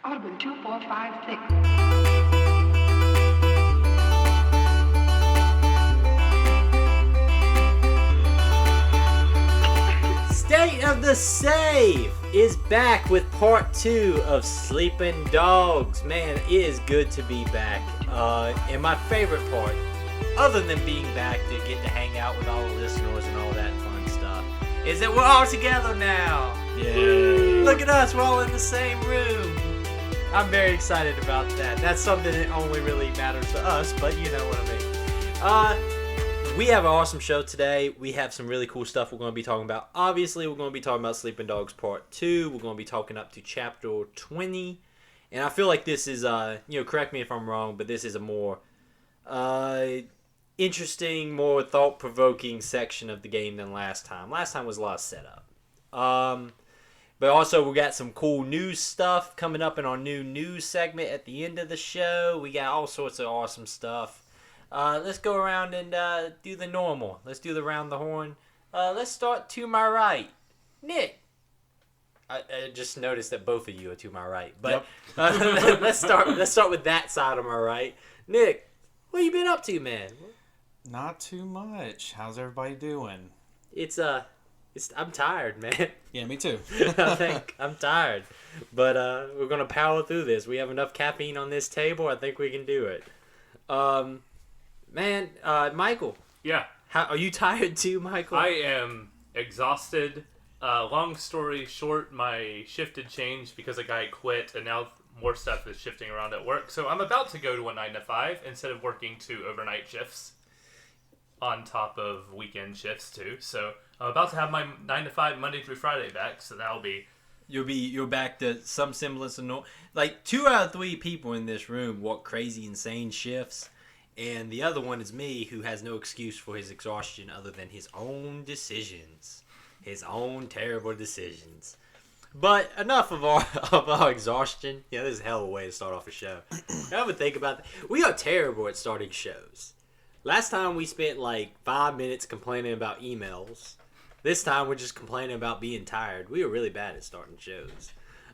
I would have been 2, 4, 5, 6. State of the Save is back with part 2 of Sleeping Dogs. Man, it is good to be back. And my favorite part, other than being back to get to hang out with all the listeners and all that fun stuff, is that we're all together now. Yay! Look at us, we're all in the same room. I'm very excited about that. That's something that only really matters to us, but you know what I mean. We have an awesome show today. We have some really cool stuff we're going to be talking about. Obviously, we're going to be talking about Sleeping Dogs Part 2. We're going to be talking up to Chapter 20. And I feel like this is, correct me if I'm wrong, but this is a more interesting, more thought-provoking section of the game than last time. Last time was a lot of setup. But also, we got some cool news stuff coming up in our new news segment at the end of the show. We got all sorts of awesome stuff. Let's go around and do the normal. Let's do the round the horn. Let's start to my right. Nick. I just noticed that both of you are to my right. But yep. let's start with that side of my right. Nick, what you been up to, man? Not too much. How's everybody doing? I'm tired, man. Yeah, me too. I think I'm tired. But we're going to power through this. We have enough caffeine on this table. I think we can do it. Man, Michael. Yeah. Are you tired too, Michael? I am exhausted. Long story short, my shift had changed because a guy quit, and now more stuff is shifting around at work. So I'm about to go to a 9 to 5 instead of working 2 overnight shifts on top of weekend shifts too. So I'm about to have my 9 to 5 Monday through Friday back. So that'll be. You're back to some semblance of normal. Like 2 out of 3 people in this room work crazy, insane shifts. And the other one is me, who has no excuse for his exhaustion other than his own decisions. His own terrible decisions. But enough of our exhaustion. Yeah, this is a hell of a way to start off a show. I would think about that. We are terrible at starting shows. Last time we spent like 5 minutes complaining about emails. This time we're just complaining about being tired. We are really bad at starting shows.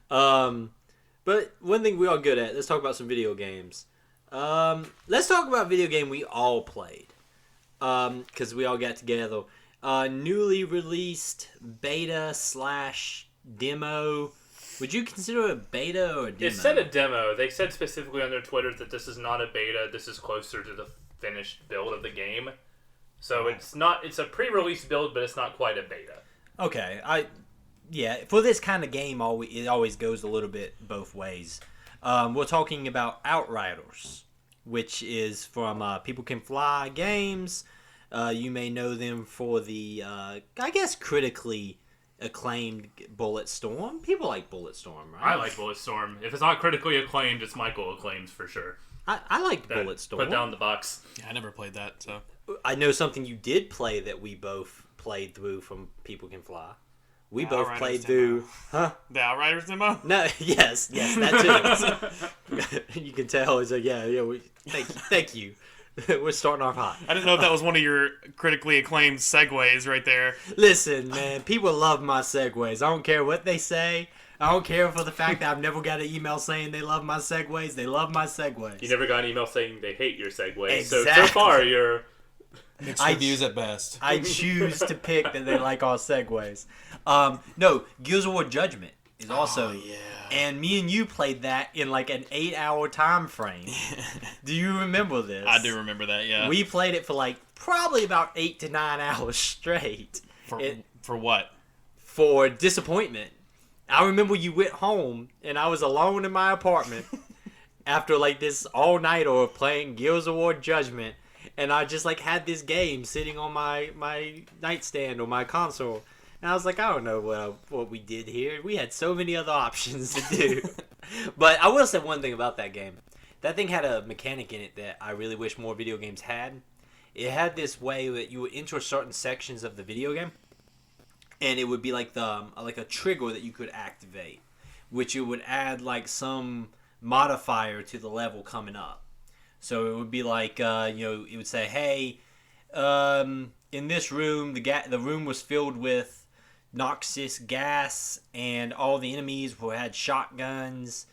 But one thing we are good at, let's talk about some video games. Let's talk about video game we all played. Because we all got together. Newly released beta/demo. Would you consider it a beta or a demo? It said a demo. They said specifically on their Twitter that this is not a beta. This is closer to the finished build of the game. So it's a pre-release build, but it's not quite a beta. Okay. For this kind of game, it always goes a little bit both ways. We're talking about Outriders, which is from People Can Fly Games. You may know them for the, critically acclaimed Bulletstorm. People like Bulletstorm, right? I like Bulletstorm. If it's not critically acclaimed, it's Michael acclaimed for sure. I liked Bulletstorm. Put down the box. Yeah, I never played that, so. I know something you did play that we both played through from People Can Fly. We both played through, huh? The Outriders demo? No, yes, that too. You can tell. It's like, thank you. We're starting off hot. I didn't know if that was one of your critically acclaimed segues right there. Listen, man, people love my segues. I don't care what they say. I don't care for the fact that I've never got an email saying they love my segues. They love my segues. You never got an email saying they hate your segues. Exactly. So far, you're... Mixed reviews at best. I choose to pick that they like our segues. No, Gears of War Judgment is also... Oh, yeah. And me and you played that in like an 8-hour time frame. Do you remember this? I do remember that, yeah. We played it for like probably about 8 to 9 hours straight. For what? For disappointment. I remember you went home and I was alone in my apartment after like this all-nighter of playing Gears of War Judgment. And I just like had this game sitting on my nightstand or my console. And I was like, I don't know what we did here. We had so many other options to do. But I will say one thing about that game. That thing had a mechanic in it that I really wish more video games had. It had this way that you would enter certain sections of the video game. And it would be like a trigger that you could activate. Which it would add like some modifier to the level coming up. So it would be like, it would say, hey, in this room, the room was filled with noxious gas, and all the enemies had shotguns.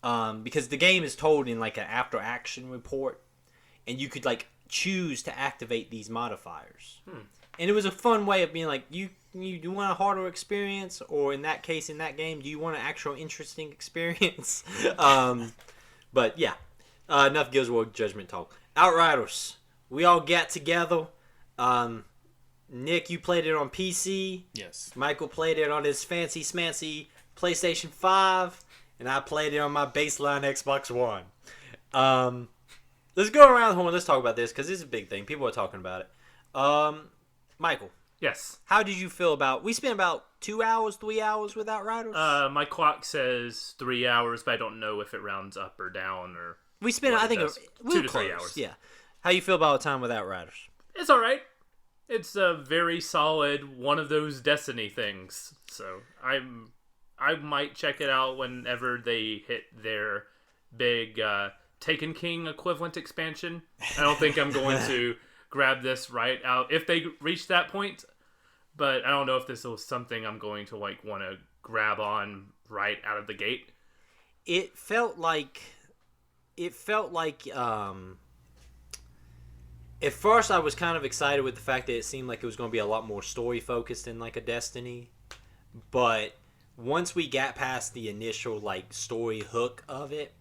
because the game is told in like an after action report, and you could like choose to activate these modifiers. And it was a fun way of being like, you want a harder experience, or in that case, in that game, do you want an actual interesting experience? But yeah, enough Guild Wars Judgment talk. Outriders, we all got together. Nick, you played it on PC. Yes. Michael played it on his fancy smancy PlayStation 5, and I played it on my baseline Xbox One. Let's go around the horn. Let's talk about this because this is a big thing. People are talking about it. Michael. Yes. How did you feel about? We spent about 2 hours, 3 hours with Outriders. My clock says 3 hours, but I don't know if it rounds up or down or. We spent, I think, 2 to 3 hours. Yeah. How you feel about time with Outriders? It's all right. It's a very solid one of those Destiny things. So I might check it out whenever they hit their big Taken King equivalent expansion. I don't think I'm going to grab this right out if they reach that point, but I don't know if this is something I'm going to like want to grab on right out of the gate. It felt like at first I was kind of excited with the fact that it seemed like it was going to be a lot more story focused than like a Destiny, but once we got past the initial like story hook of it,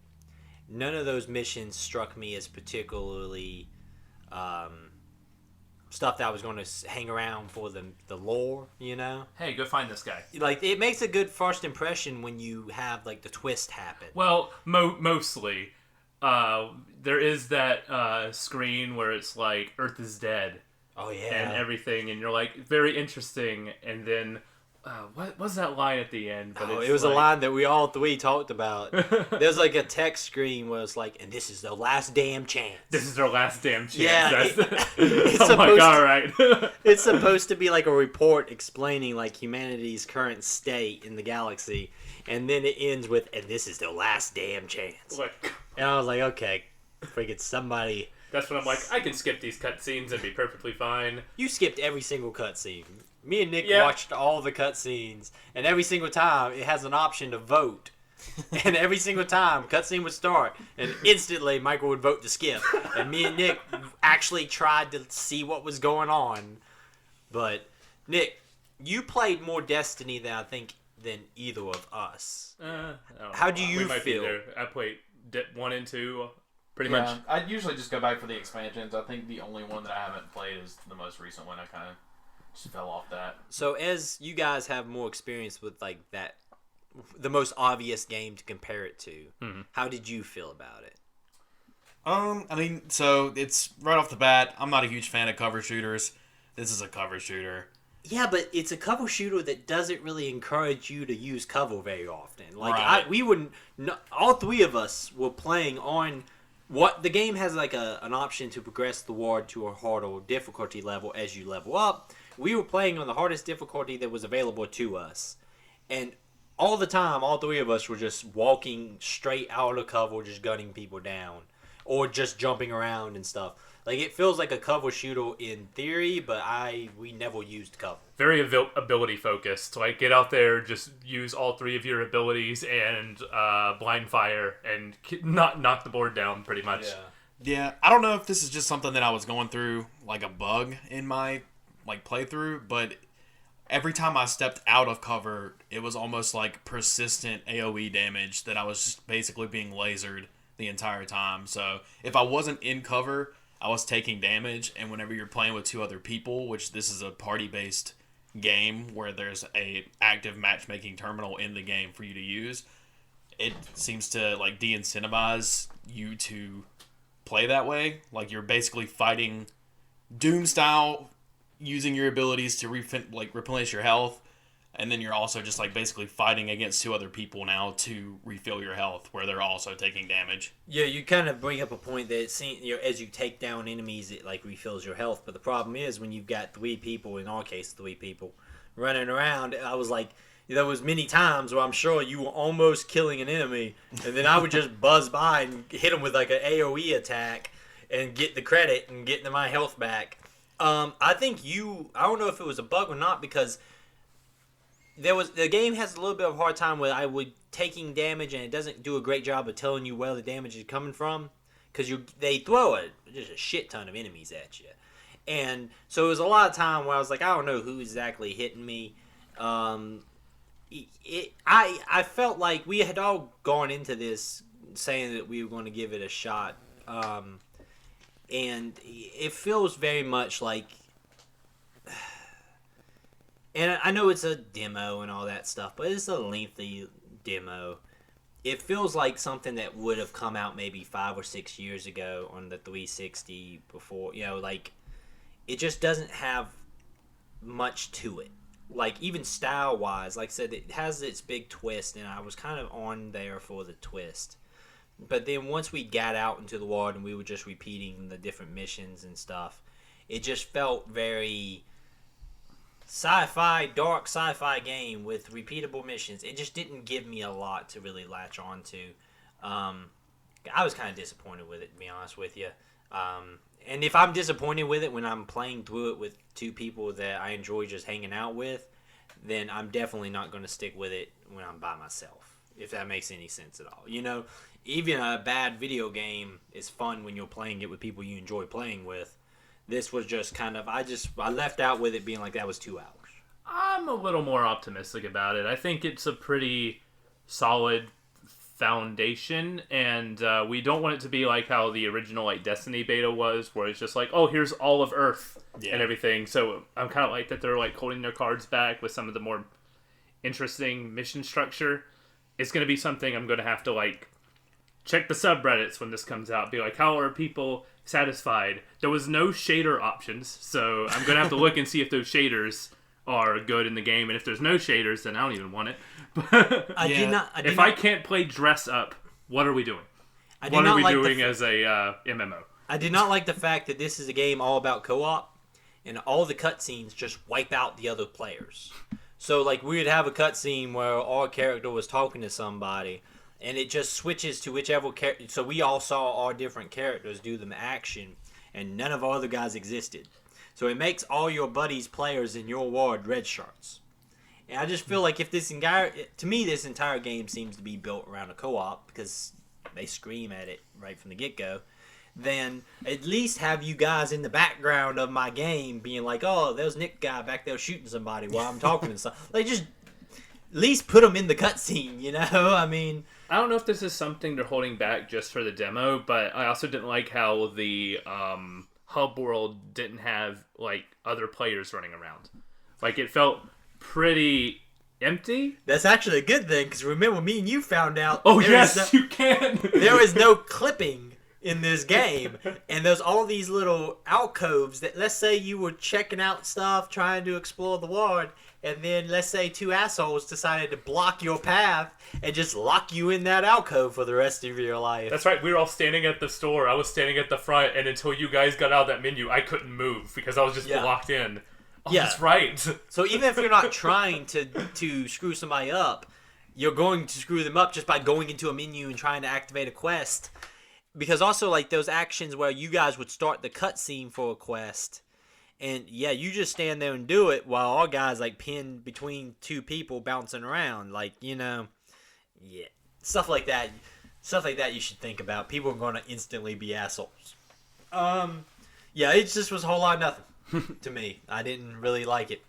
none of those missions struck me as particularly stuff that I was going to hang around for the lore, you know? Hey, go find this guy. Like, it makes a good first impression when you have, like, the twist happen. Well, mostly. There is that screen where it's like, Earth is dead. Oh, yeah. And everything, and you're like, very interesting, and then... what was that line at the end? But it was a line that we all three talked about. There's like a text screen where it's like, and this is the last damn chance. This is their last damn chance. Yeah. I'm like, all right. It's supposed to be like a report explaining like humanity's current state in the galaxy. And then it ends with, and this is the last damn chance. Like, and I was like, okay, freaking somebody. That's when I'm like, I can skip these cutscenes and be perfectly fine. You skipped every single cutscene. Me and Nick watched all the cutscenes, and every single time it has an option to vote. And every single time cutscene would start, and instantly Michael would vote to skip. And me and Nick actually tried to see what was going on. But Nick, you played more Destiny than I think than either of us. How do you feel? I played 1 and 2 pretty much. I usually just go back for the expansions. I think the only one that I haven't played is the most recent one. I kind of just fell off that. So as you guys have more experience with like that, the most obvious game to compare it to, how did you feel about it? I mean, so it's right off the bat, I'm not a huge fan of cover shooters. This is a cover shooter. Yeah, but it's a cover shooter that doesn't really encourage you to use cover very often. Like Right. we wouldn't. All three of us were playing on what the game has like an option to progress the ward to a harder difficulty level as you level up. We were playing on the hardest difficulty that was available to us, and all the time, all three of us were just walking straight out of cover, just gunning people down, or just jumping around and stuff. Like, it feels like a cover shooter in theory, but we never used cover. Very ability focused. Like, get out there, just use all 3 of your abilities and blind fire and knock the board down pretty much. Yeah, I don't know if this is just something that I was going through, like a bug in my playthrough, but every time I stepped out of cover, it was almost like persistent AoE damage that I was just basically being lasered the entire time. So if I wasn't in cover, I was taking damage, and whenever you're playing with 2 other people, which this is a party-based game where there's a active matchmaking terminal in the game for you to use, it seems to like de-incentivize you to play that way. Like, you're basically fighting Doom style, using your abilities to replenish your health, and then you're also just like basically fighting against 2 other people now to refill your health, where they're also taking damage. Yeah, you kind of bring up a point that as you take down enemies, it like refills your health. But the problem is when you've got 3 people, in our case 3 people, running around, I was like, there was many times where I'm sure you were almost killing an enemy, and then I would just buzz by and hit them with like an AoE attack and get the credit and get my health back. I think I don't know if it was a bug or not, because the game has a little bit of a hard time with taking damage, and it doesn't do a great job of telling you where the damage is coming from, because they throw just a shit ton of enemies at you, and so it was a lot of time where I was like, I don't know who exactly hitting me. I felt like we had all gone into this saying that we were going to give it a shot, and it feels very much like. And I know it's a demo and all that stuff, but it's a lengthy demo. It feels like something that would have come out maybe 5 or 6 years ago on the 360 before, like, it just doesn't have much to it. Like, even style-wise, like I said, it has its big twist, and I was kind of on there for the twist. But then once we got out into the world and we were just repeating the different missions and stuff, it just felt very dark sci-fi game with repeatable missions. It just didn't give me a lot to really latch on to. I was kind of disappointed with it, to be honest with you. And if I'm disappointed with it when I'm playing through it with two people that I enjoy just hanging out with, then I'm definitely not going to stick with it when I'm by myself, if that makes any sense at all. Even a bad video game is fun when you're playing it with people you enjoy playing with. This was just kind of, I left out with it being like that was 2 hours. I'm a little more optimistic about it. I think it's a pretty solid foundation, and we don't want it to be like how the original Destiny beta was, where it's just like, oh, here's all of Earth and everything. So I'm kind of like that they're holding their cards back with some of the more interesting mission structure. It's going to be something I'm going to have to check the subreddits when this comes out. Be like, how are people satisfied? There was no shader options, so I'm gonna have to look and see if those shaders are good in the game, and if there's no shaders, then I don't even want it. But if I can't play dress up, what are we doing? What are we doing as a MMO? I did not like the fact that this is a game all about co-op, and all the cutscenes just wipe out the other players. So we would have a cutscene where our character was talking to somebody, and it just switches to whichever character. So we all saw our different characters do the action, and none of our other guys existed. So it makes all your buddies players in your ward red shirts. And I just feel like if this entire game seems to be built around a co-op, because they scream at it right from the get-go, then at least have you guys in the background of my game being like, oh, there's Nick guy back there shooting somebody while I'm talking and stuff. Just at least put them in the cutscene, I mean, I don't know if this is something they're holding back just for the demo, but I also didn't like how the hub world didn't have other players running around. It felt pretty empty. That's actually a good thing, because remember, me and you found out. Oh yes, you can. There is no clipping in this game, and there's all these little alcoves that, let's say you were checking out stuff, trying to explore the world, and then let's say 2 assholes decided to block your path and just lock you in that alcove for the rest of your life. That's right. We were all standing at the store. I was standing at the front, and until you guys got out of that menu, I couldn't move because I was just locked in. Oh, that's right. So even if you're not trying to screw somebody up, you're going to screw them up just by going into a menu and trying to activate a quest. Because also, those actions where you guys would start the cutscene for a quest, and you just stand there and do it while our guys pinned between 2 people bouncing around, stuff like that. Stuff like that you should think about. People are going to instantly be assholes. It just was a whole lot of nothing to me. I didn't really like it.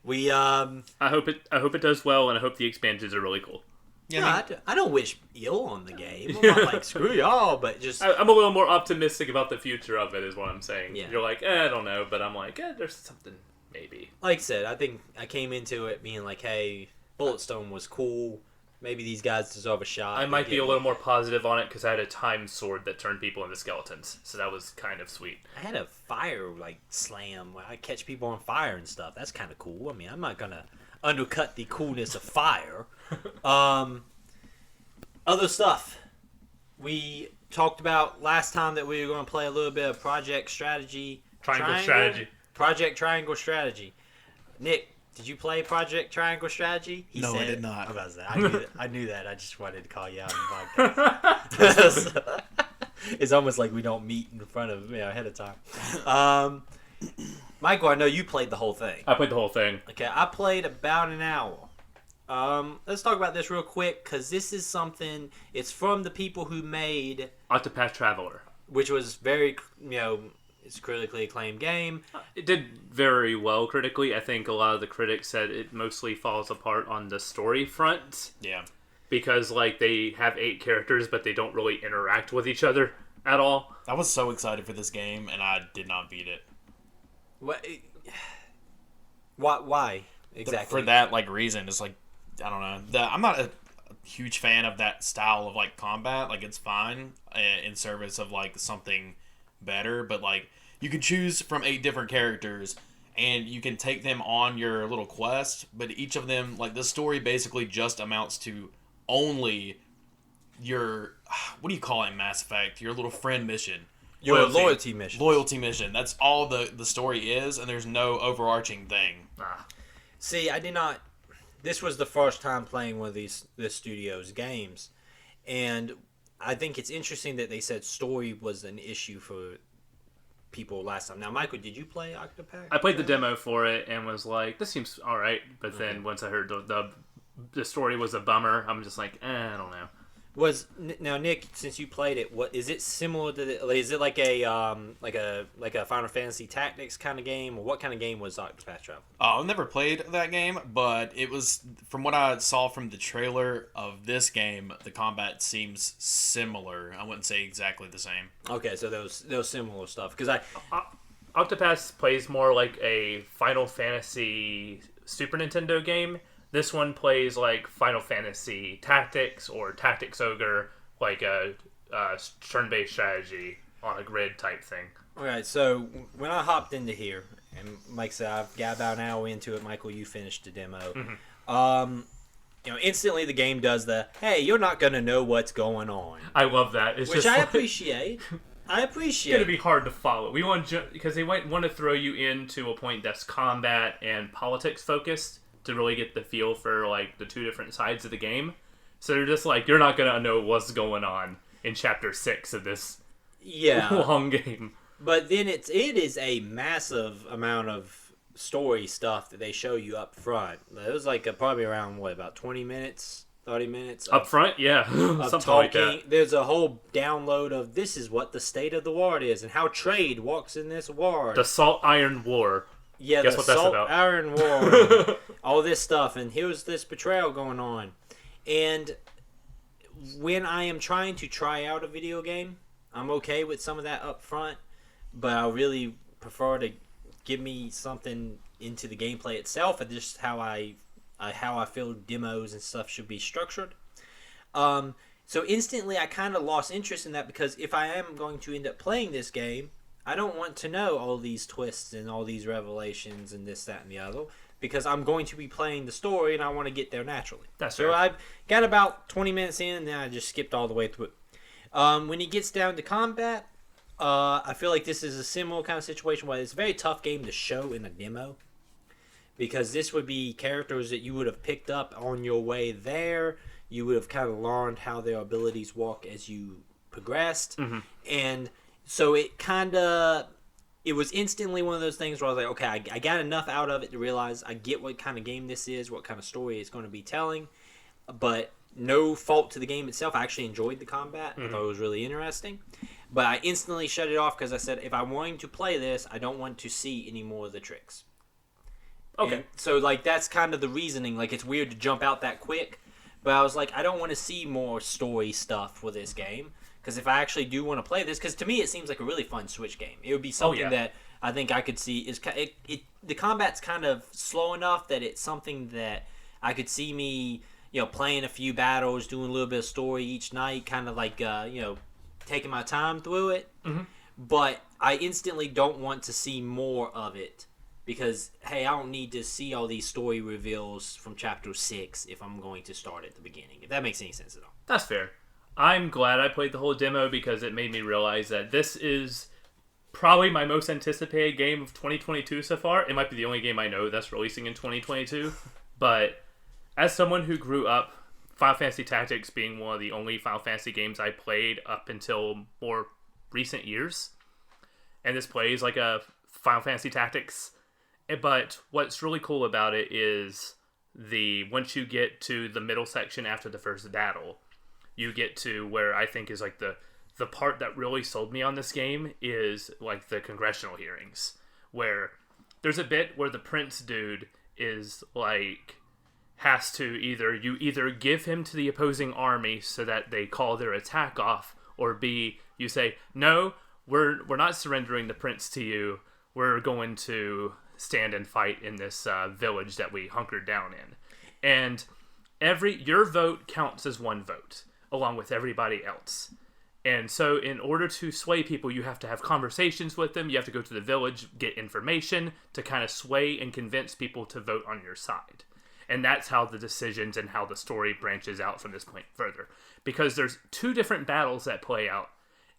I hope it does well, and I hope the expansions are really cool. Yeah, I don't wish ill on the game. I'm not screw y'all, but just... I'm a little more optimistic about the future of it, is what I'm saying. Yeah. You're like, I don't know, but I'm like, there's something, maybe. Like I said, I think I came into it being like, hey, Bulletstorm was cool. Maybe these guys deserve a shot. I might be a little more positive on it, because I had a time sword that turned people into skeletons, so that was kind of sweet. I had a fire, slam, where I catch people on fire and stuff. That's kind of cool. I mean, I'm not going to undercut the coolness of fire. Other stuff. We talked about last time that we were going to play a little bit of Project Strategy. Project Triangle Strategy. Nick, did you play Project Triangle Strategy? No, I did not. I knew that. I just wanted to call you out in the podcast. It's almost like we don't meet in front of ahead of time. Michael, I know you played the whole thing. I played the whole thing. Okay, I played about an hour. Let's talk about this real quick, because this is something, it's from the people who made Octopath Traveler. which was very, it's a critically acclaimed game. It did very well critically. I think a lot of the critics said it mostly falls apart on the story front. Yeah. Because, like, they have 8 characters, but they don't really interact with each other at all. I was so excited for this game, and I did not beat it. Why exactly? For that reason, it's like, I don't know. I'm not a huge fan of that style of combat. It's fine in service of something better, but you can choose from 8 different characters, and you can take them on your little quest. But each of them, the story basically just amounts to only your, what do you call it in Mass Effect? Your little friend mission. Your loyalty mission. Loyalty mission. That's all the story is, and there's no overarching thing. See, I did not. This was the first time playing one of this studio's games, and I think it's interesting that they said story was an issue for people last time. Now, Michael, did you play Octopath? I played the demo for it and was like, this seems alright, but then once I heard the story was a bummer, I'm just like, I don't know. Now, Nick, since you played it, what is it similar to? Is it like a Final Fantasy Tactics kind of game, or what kind of game was Octopath Traveler? I've never played that game, but it was, from what I saw from the trailer of this game, the combat seems similar. I wouldn't say exactly the same. Okay, so those similar stuff, because Octopath plays more like a Final Fantasy Super Nintendo game. This one plays like Final Fantasy Tactics or Tactics Ogre, like a turn-based strategy on a grid type thing. All right, so when I hopped into here, and like I said, I've got about an hour into it. Michael, you finished the demo. Instantly the game does hey, you're not going to know what's going on. I love that. It's which just I appreciate. It's going to be hard to follow. We want because they might want to throw you into a point that's combat and politics focused to really get the feel for the 2 different sides of the game. So they're just you're not going to know what's going on in chapter 6 of this long game. But then it is a massive amount of story stuff that they show you up front. It was probably around, about 20 minutes, 30 minutes? Up front? Yeah. Something talking. like that. There's a whole download of this is what the state of the war is and how trade walks in this war. The Salt Iron War. Yeah, guess the what that's Salt about. Iron War. All this stuff, and here's this betrayal going on. And when I am trying to try out a video game, I'm okay with some of that up front, but I really prefer to give me something into the gameplay itself and just how I feel demos and stuff should be structured. So instantly I kind of lost interest in that, because if I am going to end up playing this game, I don't want to know all these twists and all these revelations and this, that, and the other, because I'm going to be playing the story and I want to get there naturally. That's so right. I've got about 20 minutes in, and then I just skipped all the way through it. When it gets down to combat, I feel like this is a similar kind of situation where it's a very tough game to show in a demo, because this would be characters that you would have picked up on your way there. You would have kind of learned how their abilities walk as you progressed. Mm-hmm. And so it was instantly one of those things where I was like, okay, I got enough out of it to realize I get what kind of game this is, what kind of story it's going to be telling, but no fault to the game itself. I actually enjoyed the combat. I thought it was really interesting, but I instantly shut it off because I said, if I'm wanting to play this, I don't want to see any more of the tricks. Okay. And so that's kind of the reasoning. It's weird to jump out that quick, but I was like, I don't want to see more story stuff for this game. Because if I actually do want to play this, because to me it seems like a really fun Switch game. It would be something that I think I could see the combat's kind of slow enough that it's something that I could see me, playing a few battles, doing a little bit of story each night, kind of taking my time through it. Mm-hmm. But I instantly don't want to see more of it, because hey, I don't need to see all these story reveals from chapter 6 if I'm going to start at the beginning. If that makes any sense at all. That's fair. I'm glad I played the whole demo, because it made me realize that this is probably my most anticipated game of 2022 so far. It might be the only game I know that's releasing in 2022. But as someone who grew up, Final Fantasy Tactics being one of the only Final Fantasy games I played up until more recent years, and this plays like a Final Fantasy Tactics. But what's really cool about it is once you get to the middle section after the first battle, you get to where I think is like the part that really sold me on this game is like the congressional hearings, where there's a bit where the prince dude is like has to either give him to the opposing army so that they call their attack off, or B, you say, no, we're not surrendering the prince to you. We're going to stand and fight in this village that we hunkered down in. And your vote counts as one vote, along with everybody else. And so in order to sway people, you have to have conversations with them. You have to go to the village, get information to kind of sway and convince people to vote on your side. And that's how the decisions and how the story branches out from this point further. Because there's 2 different battles that play out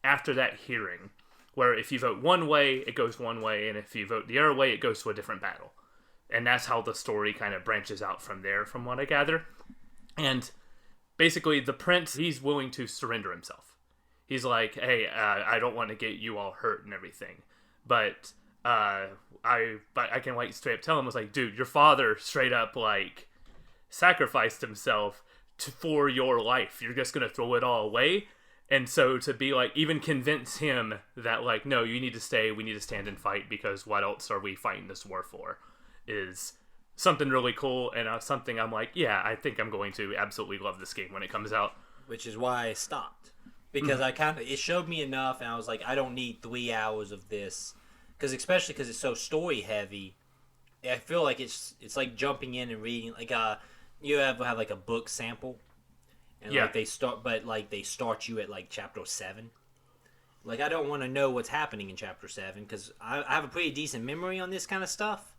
after that hearing, where if you vote one way, it goes one way, and if you vote the other way, it goes to a different battle. And that's how the story kind of branches out from there, from what I gather. And basically, the prince, he's willing to surrender himself. He's like, hey, I don't want to get you all hurt and everything. But I can like straight up tell him, I was like, dude, your father straight up like sacrificed himself for your life. You're just gonna throw it all away? And so to be like, even convince him that like, no, you need to stay, we need to stand and fight, because what else are we fighting this war for, is something really cool, and something I'm like, yeah, I think I'm going to absolutely love this game when it comes out. Which is why I stopped. Because it showed me enough, and I was like, I don't need 3 hours of this. Especially because it's so story heavy, I feel like it's like jumping in and reading, like you ever have like a book sample, and yeah. like they start you at like chapter 7. Like, I don't want to know what's happening in chapter 7, because I have a pretty decent memory on this kind of stuff.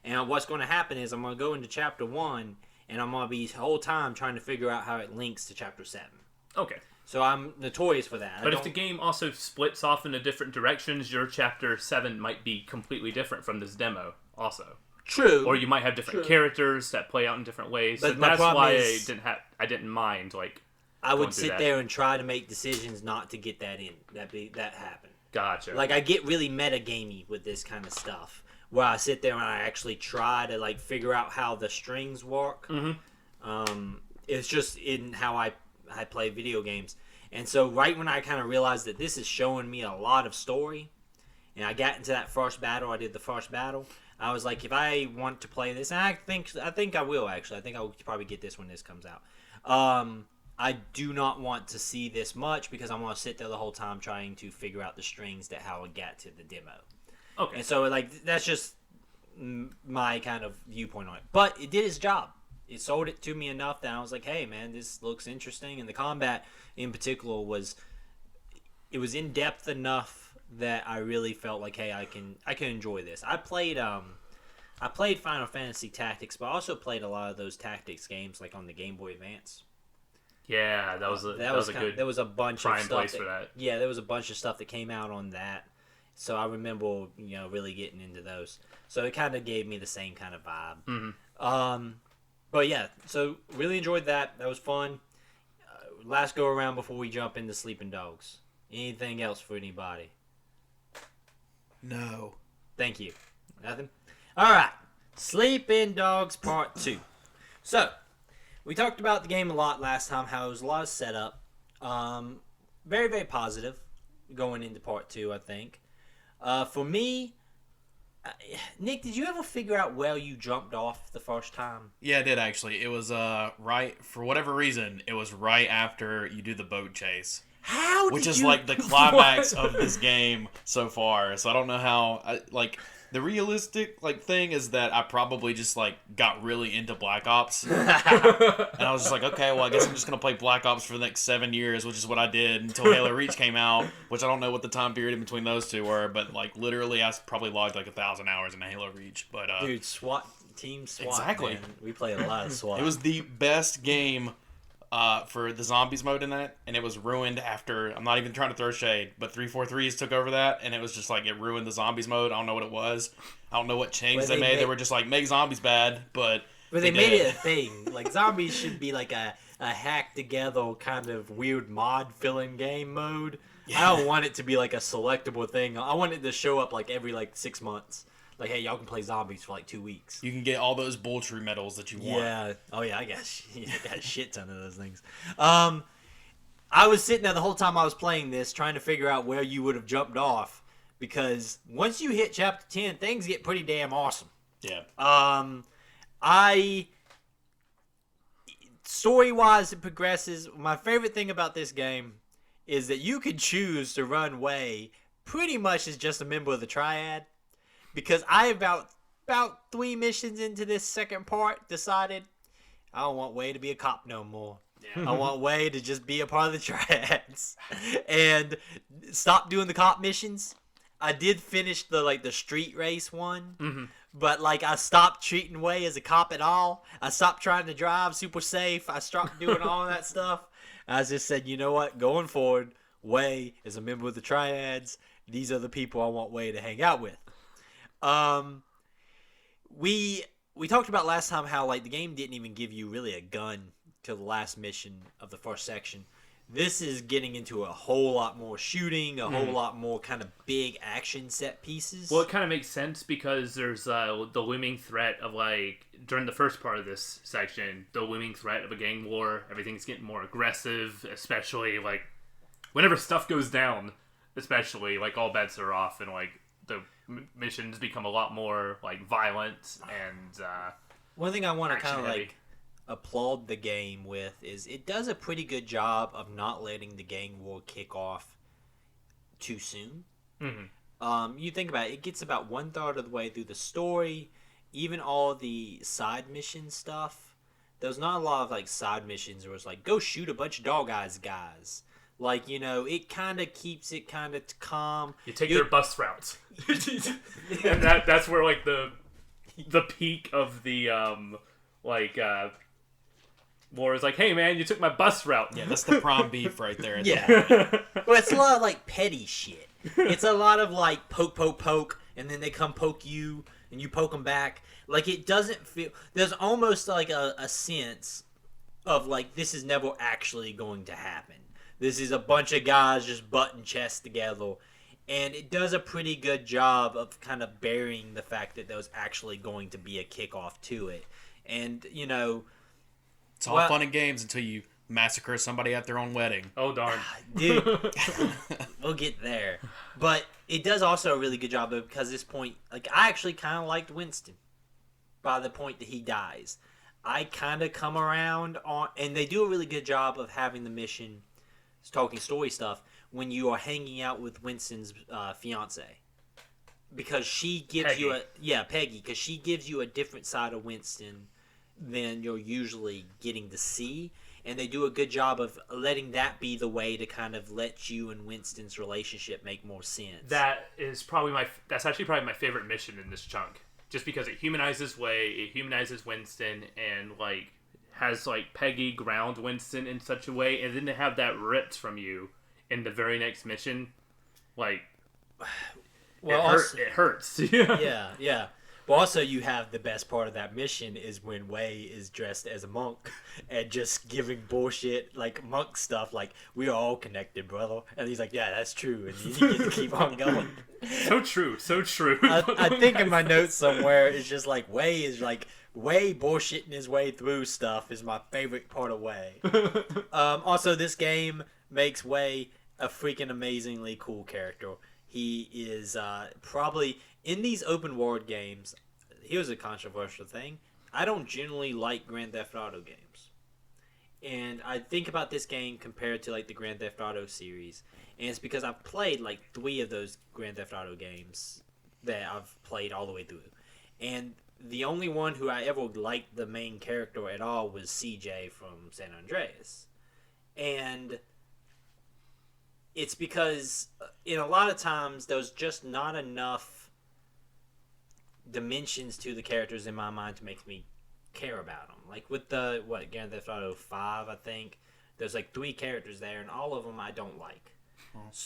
And what's going to happen is I'm going to go into chapter 1, and I'm going to be the whole time trying to figure out how it links to chapter 7. Okay. So I'm notorious for that. But if the game also splits off into different directions, your chapter 7 might be completely different from this demo also. True. Or you might have different characters that play out in different ways. But so my that's problem why is, I didn't mind like I would going through sit that. there and try to make decisions not to get that in. That happen. Gotcha. Like, I get really metagamey with this kind of stuff, where I sit there and I actually try to like figure out how the strings work. Mm-hmm. It's just in how I play video games. And so right when I kind of realized that this is showing me a lot of story, and I got into that first battle, I did the first battle, I was like, if I want to play this, and I think I will, actually. I think I'll probably get this when this comes out. I do not want to see this much, because I'm going to sit there the whole time trying to figure out the strings that how I got to the demo. Okay. And so, like, that's just my kind of viewpoint on it. But it did its job. It sold it to me enough that I was like, hey, man, this looks interesting. And the combat in particular was in-depth enough that I really felt like, hey, I can enjoy this. I played Final Fantasy Tactics, but I also played a lot of those tactics games like on the Game Boy Advance. Yeah, that was a good. There was a bunch prime of stuff place for that. Yeah, there was a bunch of stuff that came out on that. So I remember, really getting into those. So it kind of gave me the same kind of vibe. Mm-hmm. But yeah, so really enjoyed that. That was fun. Last go around before we jump into Sleeping Dogs. Anything else for anybody? No. Thank you. Nothing? All right. Sleeping Dogs Part 2. So, we talked about the game a lot last time, how it was a lot of setup. Very, very positive going into Part 2, I think. For me, Nick, did you ever figure out where you jumped off the first time? Yeah, I did actually. It was right, for whatever reason, it was right after you do the boat chase. How? Which is like the climax of this game so far. So I don't know how, the realistic thing is that I probably just got really into Black Ops, and I was just like, okay, well, I guess I'm just gonna play Black Ops for the next 7 years, which is what I did until Halo Reach came out, which I don't know what the time period in between those two were, but literally I probably logged 1,000 hours in Halo Reach. But dude, Team SWAT, exactly. Man. We play a lot of SWAT. It was the best game for the zombies mode in that, and it was ruined after, I'm not even trying to throw shade, but 343s took over that, and it was just it ruined the zombies mode. I don't know what it was. I don't know what changes they made. They were just make zombies bad, but they made it a thing. Zombies should be a hacked together kind of weird mod filling game mode. Yeah. I don't want it to be a selectable thing. I want it to show up every 6 months. Like, hey, y'all can play zombies for like 2 weeks. You can get all those Boltrue medals that you want. Yeah. Oh yeah, I got a shit ton of those things. I was sitting there the whole time I was playing this, trying to figure out where you would have jumped off, because once you hit chapter 10, things get pretty damn awesome. Yeah. Story-wise, it progresses. My favorite thing about this game is that you can choose to run Way pretty much as just a member of the Triad, because I about 3 missions into this second part decided I don't want Way to be a cop no more. Yeah. I want Way to just be a part of the Triads and stop doing the cop missions. I did finish the street race one, but I stopped treating Way as a cop at all. I stopped trying to drive super safe. I stopped doing all that stuff. I just said, you know what? Going forward, Way is a member of the Triads. These are the people I want Way to hang out with. We talked about last time how the game didn't even give you really a gun till the last mission of the first section. This is getting into a whole lot more shooting, a whole lot more kind of big action set pieces. Well, it kind of makes sense because there's the looming threat of during the first part of this section, the looming threat of a gang war. Everything's getting more aggressive, especially whenever stuff goes down, especially all bets are off and the missions become a lot more violent and one thing I want to kind of heavy. Applaud the game with is it does a pretty good job of not letting the gang war kick off too soon. You think about it, it gets about 1/3 of the way through the story. Even all the side mission stuff, there's not a lot of side missions where it's go shoot a bunch of dog eyes guys. It kind of keeps it kind of calm. You take their bus routes. And that's where the peak of the war is hey man, you took my bus route. Yeah, that's the prom beef right there. Yeah. Well, it's a lot of petty shit. It's a lot of poke, and then they come poke you, and you poke them back. It doesn't feel. There's almost a sense of this is never actually going to happen. This is a bunch of guys just butting chests together, and it does a pretty good job of kind of burying the fact that there was actually going to be a kickoff to it, and it's all fun and games until you massacre somebody at their own wedding. Oh, darn. Dude, we'll get there. But it does also a really good job of, because at this point, I actually kind of liked Winston by the point that he dies. I kind of come around on, and they do a really good job of having the mission, talking story stuff, when you are hanging out with Winston's fiance. Because she gives Peggy. Peggy, because she gives you a different side of Winston than you're usually getting to see, and they do a good job of letting that be the way to kind of let you and Winston's relationship make more sense. That's actually probably my favorite mission in this chunk, just because it humanizes Way, it humanizes Winston, and has Peggy ground Winston in such a way, and then to have that ripped from you in the very next mission, it hurts. Yeah. But also, you have the best part of that mission is when Way is dressed as a monk and just giving bullshit, monk stuff, we are all connected, brother. And he's yeah, that's true. And you get to keep on going. So true. I think in my notes somewhere, it's just Way is Way bullshitting his way through stuff is my favorite part of Way. Also, this game makes Way a freaking amazingly cool character. He is probably... In these open world games, here's a controversial thing. I don't generally like Grand Theft Auto games. And I think about this game compared to the Grand Theft Auto series. And it's because I've played 3 of those Grand Theft Auto games that I've played all the way through. And the only one who I ever liked the main character at all was CJ from San Andreas. And it's because in a lot of times there's just not enough dimensions to the characters in my mind to make me care about them. With the Grand Theft Auto 5, I think there's 3 characters there, and all of them I don't like.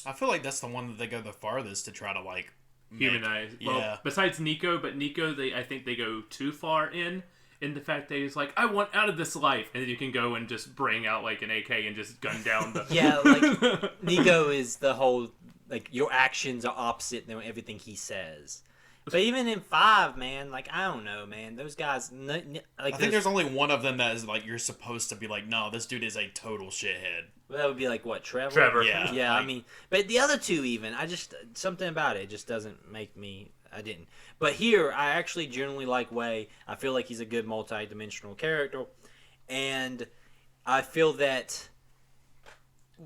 I feel that's the one that they go the farthest to try to humanize. Yeah. Well, besides Nico, I think they go too far in the fact that he's I want out of this life, and then you can go and just bring out an AK and just gun down the. Yeah, Nico is the whole your actions are opposite than everything he says. But even in 5, man, like, I don't know, man. Those guys, like, I think there's only one of them that is like you're supposed to be like, no, this dude is a total shithead. that would be like what, Trevor? Trevor. Yeah. Yeah, like, I mean, but the other two even, something about it just doesn't make me. I didn't. But here, I actually generally like Wei. I feel like he's a good multi-dimensional character, and I feel that,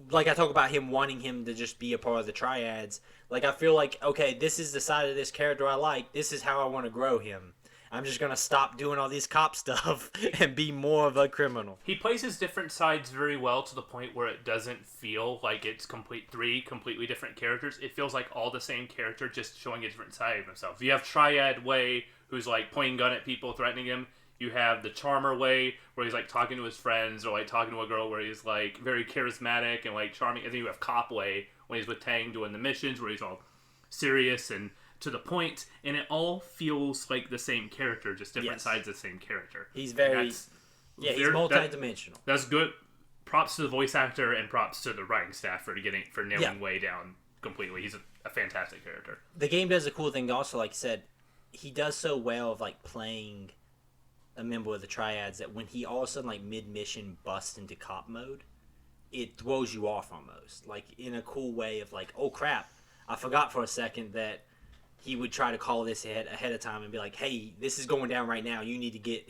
like I talk about him wanting him to just be a part of the triads. Like, I feel like, okay, this is the side of this character I like. This is how I want to grow him. I'm just going to stop doing all this cop stuff and be more of a criminal. He plays his different sides very well to the point where it doesn't feel like it's three completely different characters. It feels like all the same character, just showing a different side of himself. You have Triad Wei, who's like pointing gun at people, threatening him. You have the Charmer Wei, where he's like talking to his friends, or like talking to a girl where he's like very charismatic and like charming. And then you have Cop Wei, when he's with Tang doing the missions, where he's all serious and to the point, and it all feels like the same character, just different sides of the same character. He's he's multi-dimensional. That's good. Props to the voice actor and props to the writing staff for nailing Wei down completely. He's a fantastic character. The game does a cool thing also, like I said, he does so well of like playing a member of the triads that when he all of a sudden like mid-mission busts into cop mode, it throws you off almost, like in a cool way of like, oh crap, I forgot for a second that he would try to call this ahead of time and be like, hey, this is going down right now, you need to get,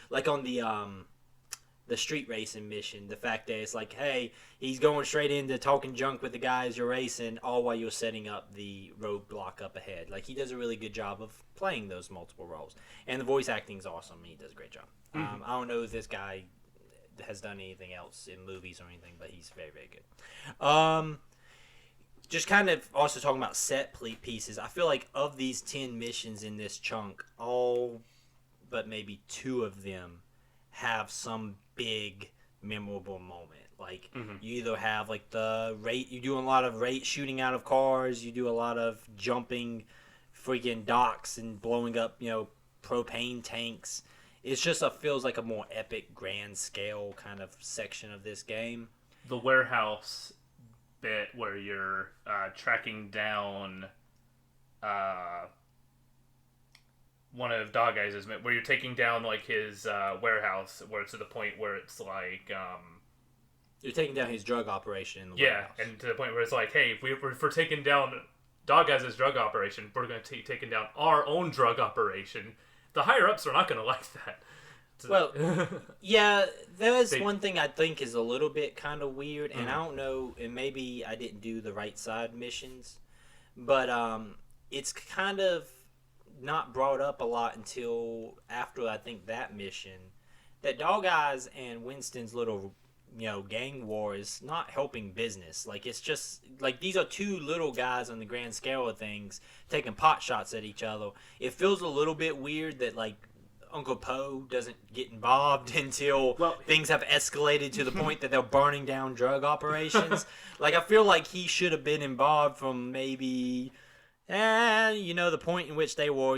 like on the street racing mission, the fact that it's like, hey, he's going straight into talking junk with the guys you're racing, all while you're setting up the roadblock up ahead. Like, he does a really good job of playing those multiple roles, and the voice acting's awesome. He does a great job. I don't know if this guy has done anything else in movies or anything, but he's very, very good. Just kind of also talking about set pieces, I feel like of these 10 missions in this chunk, all but maybe 2 of them have some big memorable moment. Like, you either have like you do a lot of shooting out of cars, you do a lot of jumping freaking docks and blowing up, propane tanks. It's just feels like a more epic, grand scale kind of section of this game. The warehouse bit where you're tracking down one of Dog Eyes' where you're taking down like his warehouse, where it's to the point where it's like you're taking down his drug operation in the warehouse. And to the point where it's like, hey, if we're taking down Dog Eyes' drug operation, we're going to be taking down our own drug operation. The higher ups are not going to like that. Well, yeah, there's one thing I think is a little bit kind of weird, and I don't know, and maybe I didn't do the right side missions, but it's kind of not brought up a lot until after I think that mission, that Dog Eyes and Winston's little gang war is not helping business. Like, it's just like these are 2 little guys on the grand scale of things taking pot shots at each other. It feels a little bit weird that like Uncle Po doesn't get involved until things have escalated to the point that they're burning down drug operations. Like, I feel like he should have been involved from maybe the point in which they were,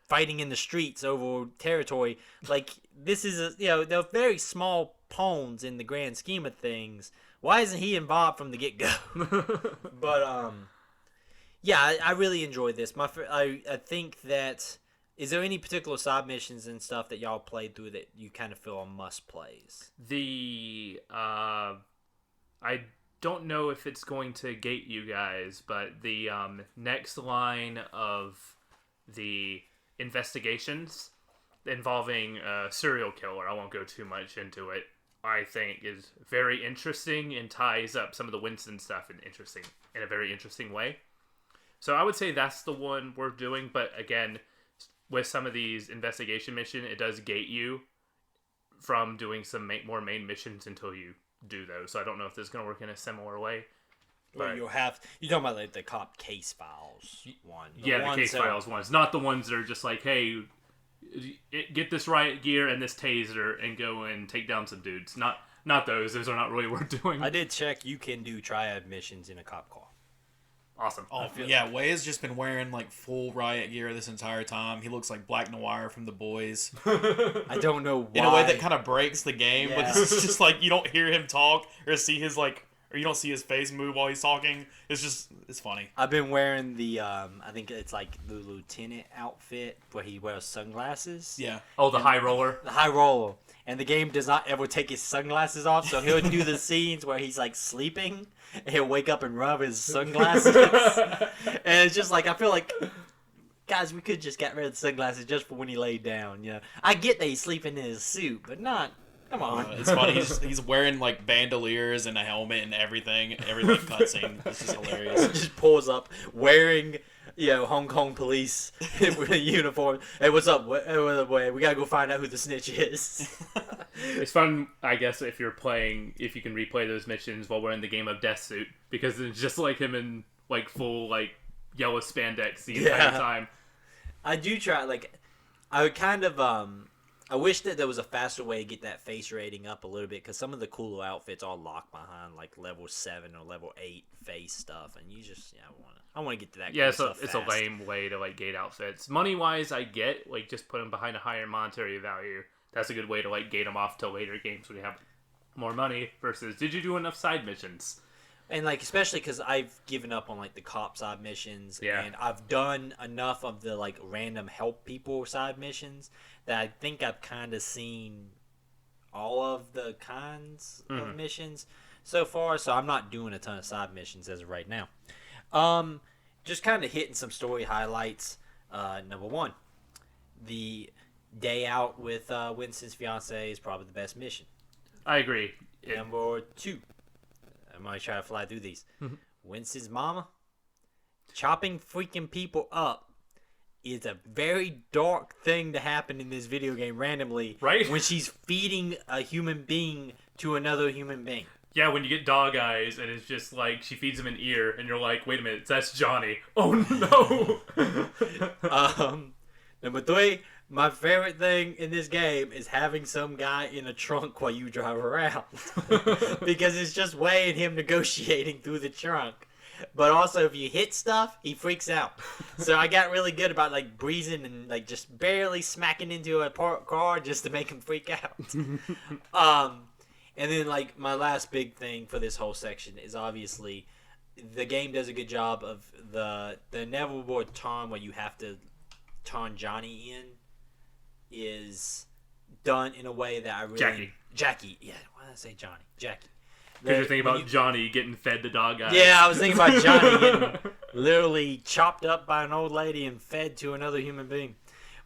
fighting in the streets over territory. Like, this is they're very small pawns in the grand scheme of things. Why isn't he involved from the get-go? But yeah, I really enjoyed this. I think that, is there any particular side missions and stuff that y'all played through that you kind of feel are must plays? I don't know if it's going to gate you guys, but the next line of the investigations involving a serial killer, I won't go too much into it, I think is very interesting and ties up some of the Winston stuff in a very interesting way. So I would say that's the one we're doing, but again, with some of these investigation missions, it does gate you from doing some more main missions until you do those. So I don't know if this is going to work in a similar way. But you're talking about like the cop case files one. The case files ones, not the ones that are just like, hey, get this riot gear and this taser and go and take down some dudes. Not those. Those are not really worth doing. I did check. You can do triad missions in a cop car. Awesome. Oh, yeah, Wei has just been wearing like full riot gear this entire time. He looks like Black Noir from The Boys. I don't know why. In a way that kind of breaks the game, but this is just like you don't hear him talk or see his like or you don't see his face move while he's talking. It's funny. I've been wearing the I think it's like the lieutenant outfit where he wears sunglasses. Yeah. Oh, the high roller. The high roller. And the game does not ever take his sunglasses off, so he'll do the scenes where he's like sleeping, and he'll wake up and rub his sunglasses. And it's just like, I feel like, guys, we could just get rid of the sunglasses just for when he laid down. You know, I get that he's sleeping in his suit, but not. Come on. It's funny. He's wearing like bandoliers and a helmet and everything. Every like cutscene. It's just hilarious. Just pulls up wearing, Hong Kong police with a uniform. Hey, what's up? We gotta go find out who the snitch is. It's fun, I guess, if you can replay those missions while wearing the Game of Death suit, because it's just like him in like full like yellow spandex the entire time. I do try. I would kind of I wish that there was a faster way to get that face rating up a little bit, because some of the cooler outfits are locked behind like level 7 or level 8 face stuff, and you just I want to get to that. Yeah, cool so stuff it's fast. a lame way to like gate outfits. Money wise, I get like just put them behind a higher monetary value. That's a good way to like gate them off to later games when you have more money. Versus, did you do enough side missions? And like, especially because I've given up on like the cop side missions, Yeah. and I've done enough of the like random help people side missions that I think I've kind of seen all of the kinds of missions so far. So I'm not doing a ton of side missions as of right now. Just kind of hitting some story highlights. Number 1, the day out with Winston's fiance is probably the best mission. I agree. Number 2. I'm going to try to fly through these. Winston's mama chopping freaking people up is a very dark thing to happen in this video game randomly. Right? When she's feeding a human being to another human being. Yeah, when you get dog eyes and it's just like she feeds him an ear and you're like, wait a minute, that's Johnny. Oh no. Number 3, my favorite thing in this game is having some guy in a trunk while you drive around. Because it's just Wei and him negotiating through the trunk. But also, if you hit stuff, he freaks out. So I got really good about like breezing and like just barely smacking into a parked car just to make him freak out. And then like my last big thing for this whole section is obviously the game does a good job of the inevitable turn where you have to turn Johnny in is done in a way that I really... Jackie. Yeah, why did I say Johnny? Jackie. Because you're thinking about Johnny getting fed the dog eyes. Yeah, I was thinking about Johnny getting literally chopped up by an old lady and fed to another human being.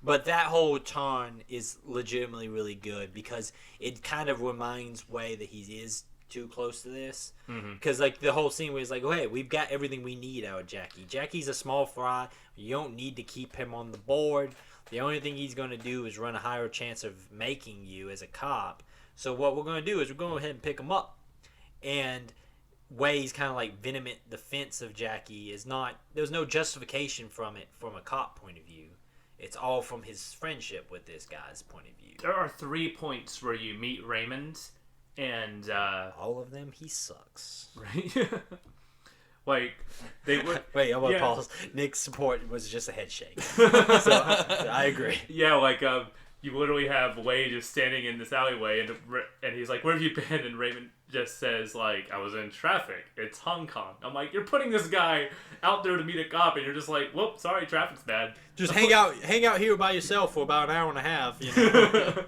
But that whole turn is legitimately really good because it kind of reminds Wei that he is too close to this. Because like the whole scene where he's like, oh, hey, we've got everything we need out of Jackie. Jackie's a small fry. You don't need to keep him on the board. The only thing he's going to do is run a higher chance of making you as a cop. So what we're going to do is we're going to go ahead and pick him up. And Wei's kind of like vehement defense of Jackie is not... There's no justification from it from a cop point of view. It's all from his friendship with this guy's point of view. There are 3 points where you meet Raymond, and... all of them, he sucks. Right? Like, they were... Wait, I'm going to pause. Nick's support was just a head shake. So I agree. Yeah, like, you literally have Wei just standing in this alleyway, and he's like, where have you been? And Raymond just says, like, I was in traffic. It's Hong Kong. I'm like, you're putting this guy out there to meet a cop, and you're just like, whoop, sorry, traffic's bad. Just hang out here by yourself for about an hour and a half, you know?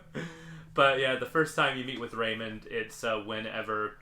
But, yeah, the first time you meet with Raymond, it's whenever...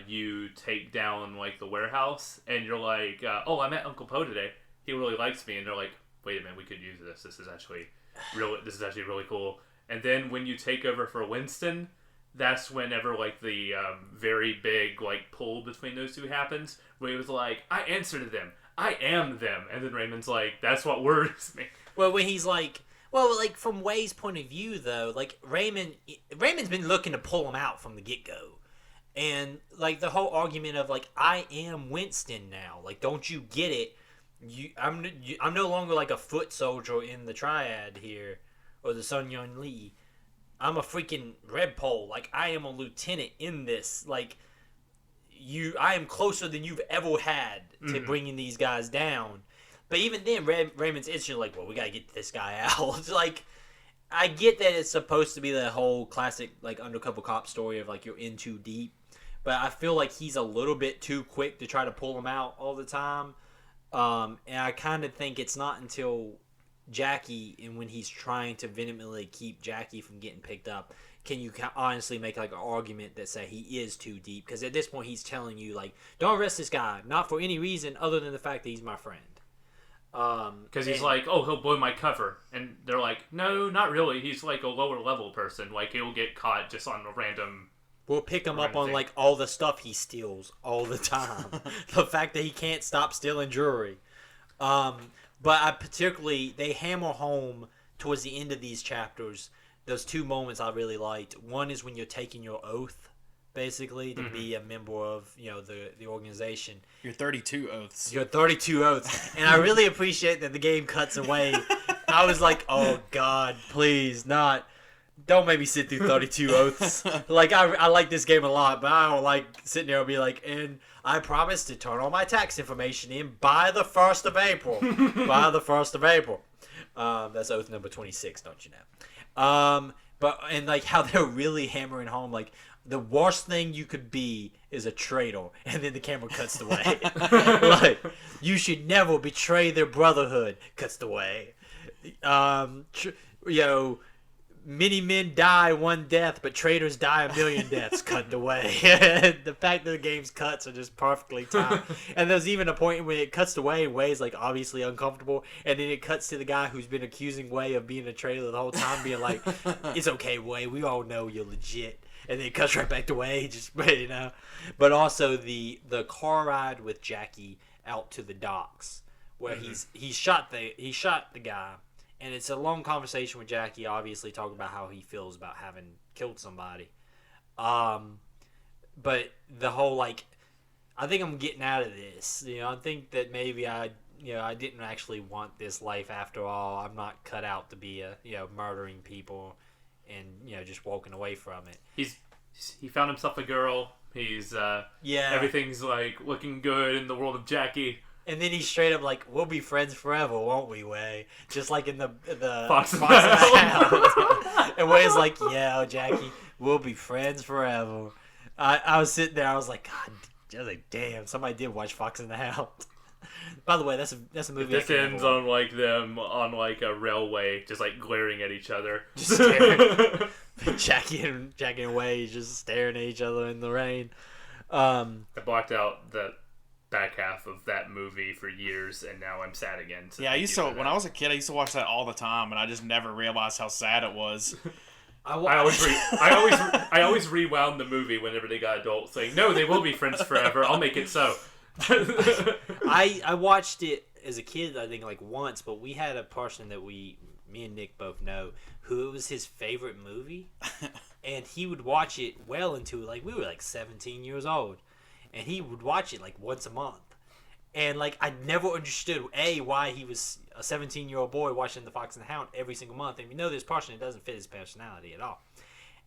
you take down like the warehouse and you're like, oh, I met Uncle Poe today. He really likes me. And they're like, wait a minute, we could use this. This is actually really cool. And then when you take over for Winston, that's whenever like the very big like pull between those two happens, where he was like, I answer to them. I am them. And then Raymond's like, that's what worries me. Well, when he's like, well, like from Wei's point of view though, like Raymond's been looking to pull him out from the get-go. And, like, the whole argument of, like, I am Winston now. Like, don't you get it? I'm no longer, like, a foot soldier in the Triad here. Or the Sun Yun Lee. I'm a freaking Red Pole. Like, I am a lieutenant in this. Like, I am closer than you've ever had to bringing these guys down. But even then, Raymond's instantly like, well, we gotta get this guy out. It's like... I get that it's supposed to be the whole classic, like, undercover cop story of, like, you're in too deep. but I feel like he's a little bit too quick to try to pull him out all the time. And I kind of think it's not until Jackie, and when he's trying to vehemently keep Jackie from getting picked up, can you honestly make like an argument that say he is too deep? Because at this point he's telling you like, don't arrest this guy, not for any reason other than the fact that he's my friend. Because he's like, oh, he'll blow my cover, and they're like, no, not really. He's like a lower level person. Like he'll get caught just on a random. We'll pick him up on like all the stuff he steals all the time. The fact that he can't stop stealing jewelry. But I particularly, they hammer home towards the end of these chapters those two moments I really liked. One is when you're taking your oath, basically, to be a member of, you know, the organization. Your 32 oaths. Your 32 oaths. And I really appreciate that the game cuts away. I was like, oh God, please, don't make me sit through 32 oaths. Like, I like this game a lot, but I don't like sitting there and be like, and I promise to turn all my tax information in by the 1st of April. By the 1st of April. That's oath number 26, don't you know? But, and like how they're really hammering home, like, the worst thing you could be is a traitor, and then the camera cuts away. Like, you should never betray their brotherhood, cuts away. Many men die one death, but traitors die a million deaths. Cut away. The fact that the game's cuts are just perfectly timed. And there's even a point when it cuts away, Way's like obviously uncomfortable, and then it cuts to the guy who's been accusing Way of being a traitor the whole time, being like, "It's okay, Way. We all know you're legit." And then it cuts right back to Way, just you know. But also the car ride with Jackie out to the docks, where he shot the guy. And it's a long conversation with Jackie, obviously talking about how he feels about having killed somebody. But the whole, like, I think I'm getting out of this. You know, I think that maybe I didn't actually want this life after all. I'm not cut out to be murdering people and, just walking away from it. He found himself a girl. He's, everything's, like, looking good in the world of Jackie. And then he's straight up like, "We'll be friends forever, won't we, Way?" Just like in the Fox and Hound. And Way's like, "Yeah, Jackie, we'll be friends forever." I was sitting there, I was like, God, I was like, damn, somebody did watch Fox and the Hound. By the way, that's a movie. This ends on like them on like a railway, just like glaring at each other, just staring. Jackie and Way just staring at each other in the rain. I blocked out the back half of that movie for years, and now I'm sad again. Yeah, when I was a kid, I used to watch that all the time, and I just never realized how sad it was. I always rewound the movie whenever they got adults, saying, "No, they will be friends forever. I'll make it so." I watched it as a kid, I think like once, but we had a person that me and Nick both know, who it was his favorite movie, and he would watch it well into like we were like 17 years old. And he would watch it like once a month. And like I never understood why he was a 17-year-old boy watching The Fox and the Hound every single month. And this person, it doesn't fit his personality at all.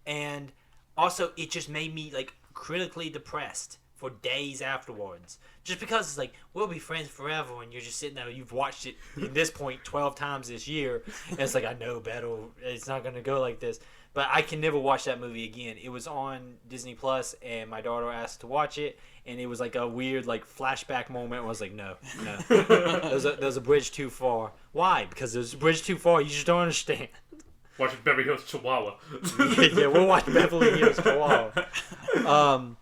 And also it just made me like critically depressed for days afterwards. Just because it's like, we'll be friends forever, and you're just sitting there, you've watched it at this point 12 times this year, and it's like, I know better, it's not going to go like this. But I can never watch that movie again. It was on Disney Plus, and my daughter asked to watch it, and it was like a weird like flashback moment. I was like, no. There's a bridge too far. Why? Because there's a bridge too far. You just don't understand. Watching Beverly Hills Chihuahua. Yeah, we'll watch Beverly Hills Chihuahua.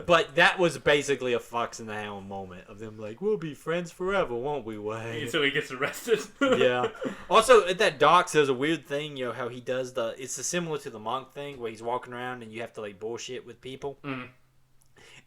But that was basically a Fox and the Hound moment of them like, we'll be friends forever, won't we, Way? So he gets arrested. Yeah. Also, at that docks, there's a weird thing, how he does it's similar to the monk thing where he's walking around and you have to like bullshit with people. Mm.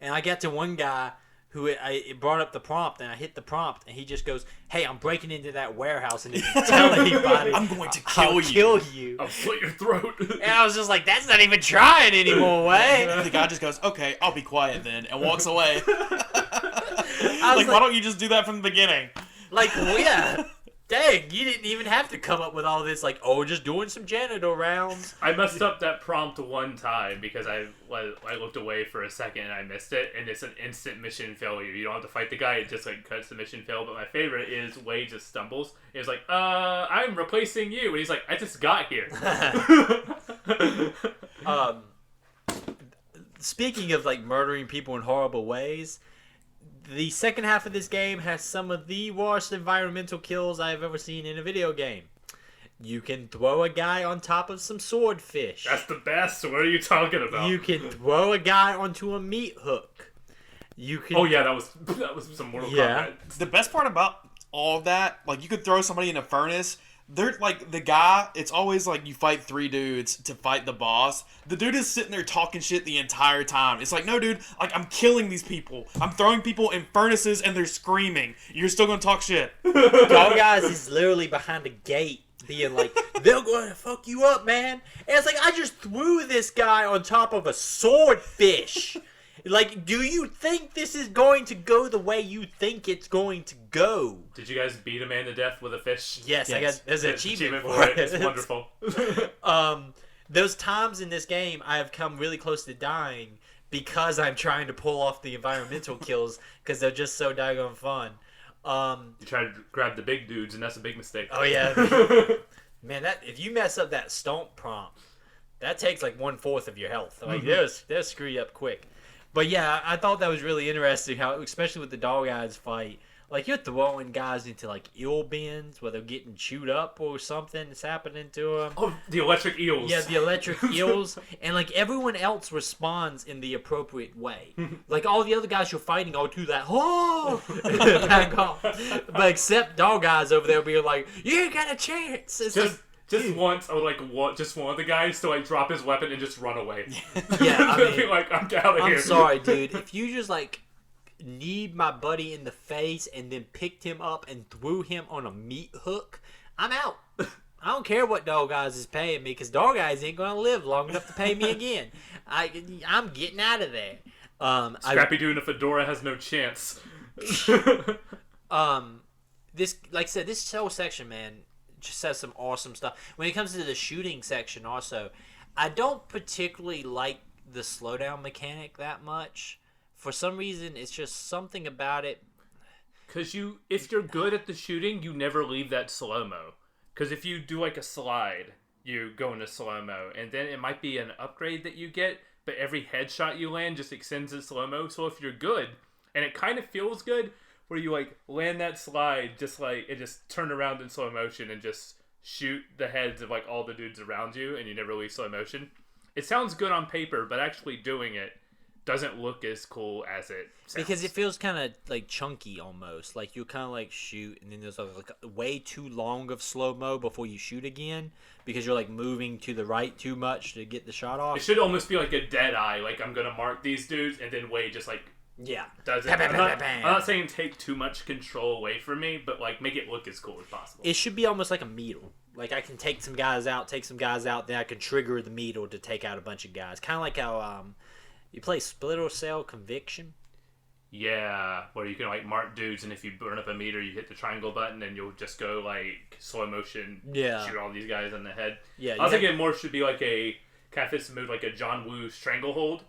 And I got to one guy who it brought up the prompt, and I hit the prompt, and he just goes, "Hey, I'm breaking into that warehouse, and if you tell anybody, I'm going to I'll kill you. I'll slit your throat." And I was just like, that's not even trying anymore, Way. The guy just goes, "Okay, I'll be quiet then," and walks away. Like, why don't you just do that from the beginning? Like, well, yeah. Dang, you didn't even have to come up with all this, like, just doing some janitor rounds. I messed up that prompt one time because I looked away for a second and I missed it, and it's an instant mission failure. You don't have to fight the guy, it just, like, cuts the mission fail. But my favorite is Wade just stumbles. It's like, I'm replacing you. And he's like, I just got here. speaking of like murdering people in horrible ways, the second half of this game has some of the worst environmental kills I've ever seen in a video game. You can throw a guy on top of some swordfish. That's the best. What are you talking about? You can throw a guy onto a meat hook. You can. Oh yeah, that was some Mortal Kombat. The best part about all of that, like, you could throw somebody in a furnace. They're like, the guy, it's always like you fight 3 dudes to fight the boss. The dude is sitting there talking shit the entire time. It's like, no, dude, like, I'm killing these people. I'm throwing people in furnaces and they're screaming. You're still gonna talk shit. Dog Guys is literally behind a gate being like, they're going to fuck you up, man. And it's like, I just threw this guy on top of a swordfish. Like, do you think this is going to go the way you think it's going to go? Did you guys beat a man to death with a fish? Yes. I got there's an achievement for it. It's wonderful. Those times in this game I have come really close to dying because I'm trying to pull off the environmental kills because they're just so daggone fun. You try to grab the big dudes, and that's a big mistake. Oh yeah, man. That if you mess up that stomp prompt, that takes like 1/4 of your health. Like they'll screw you up quick. But yeah, I thought that was really interesting how, especially with the Dog Eyes fight, like you're throwing guys into like eel bins where they're getting chewed up or something that's happening to them. Oh, the electric eels. Yeah, the electric eels, and like everyone else responds in the appropriate way. Like all the other guys you're fighting all do that, oh, back off. But except Dog Eyes over there being like, you ain't got a chance. It's just once, I would like just one of the guys to like drop his weapon and just run away. Yeah, I mean, like, I'm out of here. I'm sorry, dude. If you just like kneed my buddy in the face and then picked him up and threw him on a meat hook, I'm out. I don't care what Dog Eyes is paying me because Dog Eyes ain't gonna live long enough to pay me again. I'm getting out of there. Scrappy Doo in a fedora has no chance. This, like I said, this whole section, man, just has some awesome stuff. When it comes to the shooting section, also, I don't particularly like the slowdown mechanic that much. For some reason, it's just something about it. Because if you're good at the shooting, you never leave that slow-mo. Because if you do like a slide, you go into slow-mo, and then it might be an upgrade that you get, but every headshot you land just extends the slow-mo. So if you're good, and it kind of feels good, where you like land that slide, just like it just turn around in slow motion and just shoot the heads of like all the dudes around you, and you never leave slow motion. It sounds good on paper, but actually doing it doesn't look as cool as it sounds. Because it feels kind of like chunky almost. Like you kind of like shoot, and then there's like way too long of slow mo before you shoot again because you're like moving to the right too much to get the shot off. It should almost be like a dead eye. Like I'm gonna mark these dudes, and then wait, just like. Yeah. Does it? I'm not saying take too much control away from me, but like make it look as cool as possible. It should be almost like a metal. Like I can take some guys out, then I can trigger the metal to take out a bunch of guys. Kind of like how you play Splinter Cell Conviction. Yeah, where you can like mark dudes, and if you burn up a meter, you hit the triangle button, and you'll just go like slow motion, shoot all these guys in the head. Yeah, I was thinking more should be like a kind of fits the mood, like a John Woo Stranglehold,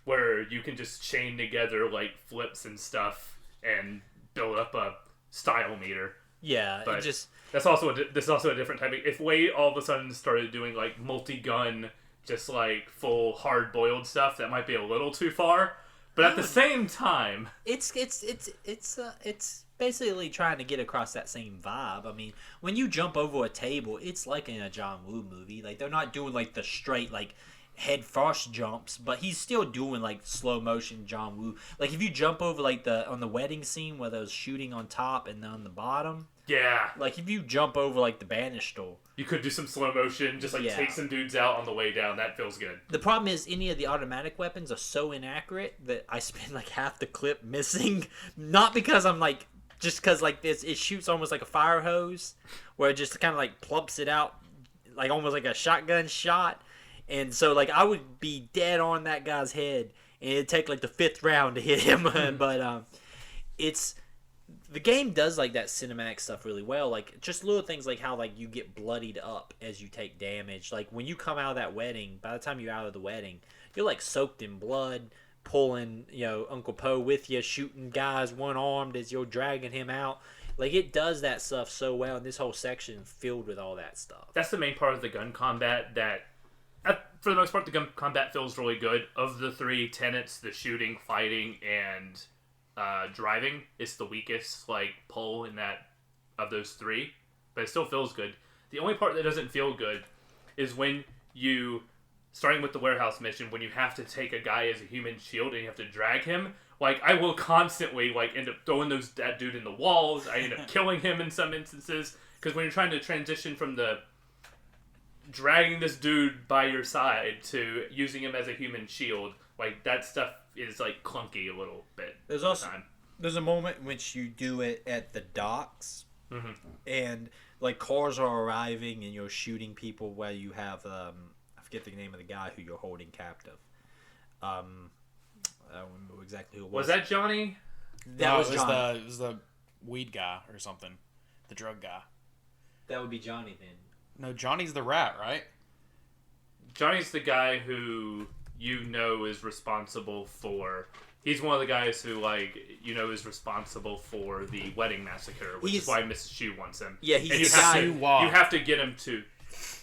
where you can just chain together like flips and stuff and build up a style meter. Yeah, but it just this is also a different type of. If Wade all of a sudden started doing like multi-gun, just like full hard-boiled stuff, that might be a little too far. But at the same time, it's basically trying to get across that same vibe. I mean, when you jump over a table, it's like in a John Woo movie. Like they're not doing like the straight like head first jumps, but he's still doing like slow motion John Woo. Like if you jump over like on the wedding scene where there's shooting on top and on the bottom. Yeah. Like if you jump over like the banister, you could do some slow motion, just like take some dudes out on the way down. That feels good. The problem is any of the automatic weapons are so inaccurate that I spend like half the clip missing. Not because I'm like, just because like this, it shoots almost like a fire hose, where it just kind of like plumps it out, like almost like a shotgun shot. And so, like, I would be dead on that guy's head, and it'd take, like, the 5th round to hit him. But the game does, like, that cinematic stuff really well. Like, just little things like how, like, you get bloodied up as you take damage. Like, when you come out of that wedding, by the time you're out of the wedding, you're, like, soaked in blood, pulling, Uncle Po with you, shooting guys one-armed as you're dragging him out. Like, it does that stuff so well, and this whole section is filled with all that stuff. That's the main part of the gun combat that For the most part, the combat feels really good. Of the three tenets, the shooting, fighting, and driving is the weakest pull in that of those three, but it still feels good. The only part that doesn't feel good is when you, starting with the warehouse mission, when you have to take a guy as a human shield and you have to drag him. I will constantly end up throwing that dude in the walls. I end up killing him in some instances because when you're trying to transition from the dragging this dude by your side to using him as a human shield, that stuff is clunky a little bit. There's a moment in which you do it at the docks, mm-hmm. and cars are arriving and you're shooting people where you have I forget the name of the guy who you're holding captive. I don't remember exactly who it was. Was that Johnny? That was Johnny. It was the weed guy or something, the drug guy. That would be Johnny then. No, Johnny's the rat, right? Johnny's the guy who is responsible for. He's one of the guys who is responsible for the wedding massacre, which is why Mrs. Shu wants him. Yeah, he's the guy. You have to get him to.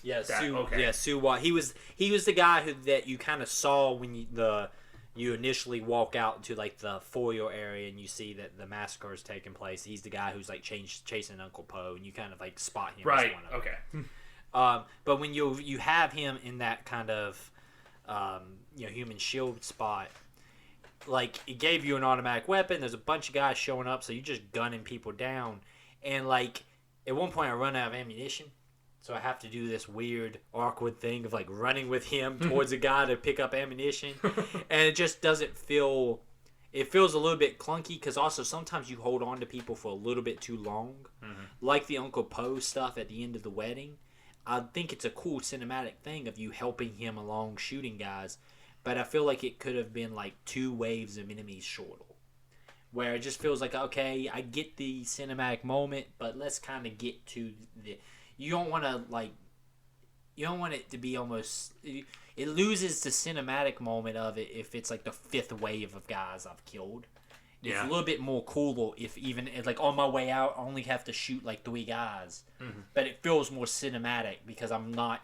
Yeah, Sue. Okay. Yeah, Sue. He was the guy that you kind of saw when you initially walk out into the foyer area and you see that the massacre is taking place. He's the guy who's chasing Uncle Po, and you kind of spot him. Right. As one of them. Okay. But when you have him in that kind of human shield spot, it gave you an automatic weapon. There's a bunch of guys showing up, so you're just gunning people down. And at one point I run out of ammunition. So I have to do this weird, awkward thing of running with him towards a guy to pick up ammunition. And it just doesn't feel... It feels a little bit clunky because also sometimes you hold on to people for a little bit too long. Mm-hmm. Like the Uncle Po stuff at the end of the wedding. I think it's a cool cinematic thing of you helping him along shooting guys. But I feel like it could have been 2 waves of enemies shorter. Where it just feels okay, I get the cinematic moment, but let's kind of get to the... You don't want it to be almost... It loses the cinematic moment of it if it's the 5th wave of guys I've killed. It's a little bit more cool if even on my way out I only have to shoot 3 guys. Mm-hmm. But it feels more cinematic because I'm not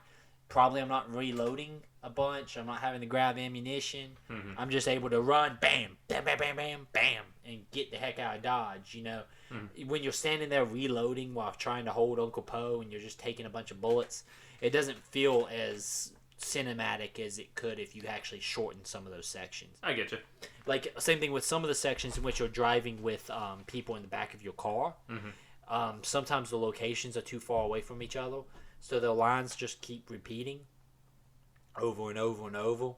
reloading a bunch. I'm not having to grab ammunition. Mm-hmm. I'm just able to run, bam, bam, bam, bam, bam, bam, and get the heck out of Dodge, Mm-hmm. When you're standing there reloading while trying to hold Uncle Po and you're just taking a bunch of bullets, it doesn't feel as cinematic as it could if you actually shortened some of those sections. I get you. Same thing with some of the sections in which you're driving with people in the back of your car. Mm-hmm. Sometimes the locations are too far away from each other, so the lines just keep repeating over and over and over.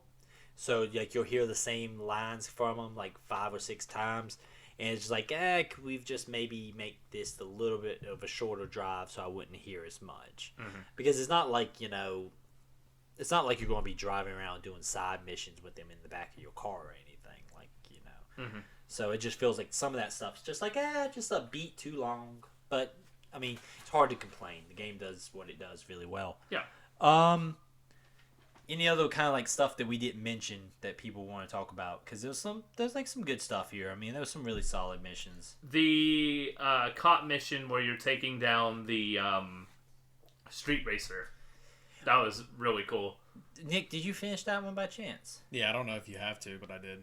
So you'll hear the same lines from them 5 or 6 times. And it's could we just maybe make this a little bit of a shorter drive so I wouldn't hear as much? Mm-hmm. Because it's not it's not like you're going to be driving around doing side missions with them in the back of your car or anything, Mm-hmm. So it just feels like some of that stuff's just just a beat too long. But, I mean, it's hard to complain. The game does what it does really well. Yeah. Any other kind of stuff that we didn't mention that people want to talk about? Because there's some good stuff here. I mean, there was some really solid missions. The cop mission where you're taking down the street racer, that was really cool. Nick, did you finish that one by chance? Yeah, I don't know if you have to, but I did.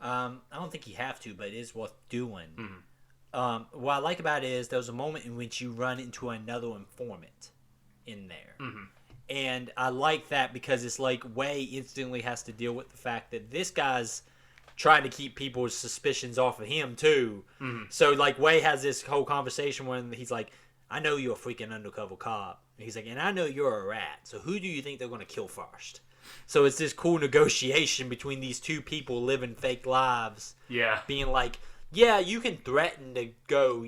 I don't think you have to, but it is worth doing. Mm-hmm. What I like about it is there was a moment in which you run into another informant in there. Mm-hmm. And I like that because it's Wei instantly has to deal with the fact that this guy's trying to keep people's suspicions off of him too. Mm-hmm. So Wei has this whole conversation when he's I know you're a freaking undercover cop. And he's and I know you're a rat. So who do you think they're going to kill first? So it's this cool negotiation between these two people living fake lives. Yeah. Being yeah, you can threaten to go,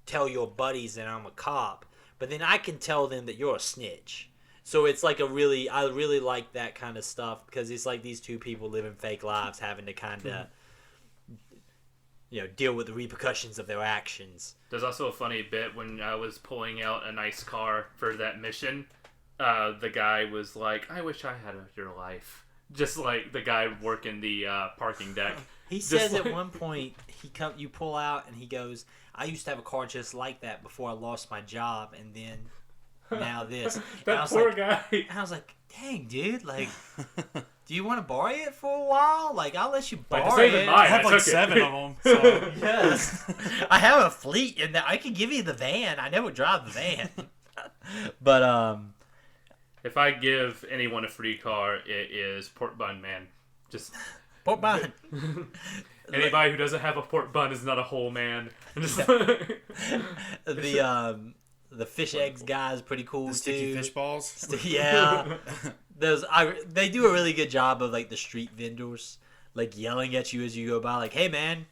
tell your buddies that I'm a cop. But then I can tell them that you're a snitch. So it's I really like that kind of stuff because it's these two people living fake lives having to kind of, deal with the repercussions of their actions. There's also a funny bit when I was pulling out a nice car for that mission. The guy was I wish I had your life. Just the guy working the parking deck. He says at one point, you pull out and he goes, I used to have a car just like that before I lost my job, and then now this. And I That was poor like, guy. and I was like, dang, dude, like, do you want to borrow it for a while? Like, I'll let you Like, borrow this ain't it. mine. I have I like took it. 7 of them. So. Yes. I have a fleet, and I can give you the van. I never drive the van. But, If I give anyone a free car, it is Port Bun Man. Just Port Bun. anybody who doesn't have a Port Bun is not a whole man. Just The fish eggs guy is pretty cool, The too. sticky fish balls. Yeah. They do a really good job of, like, the street vendors, like, yelling at you as you go by, like, hey, man,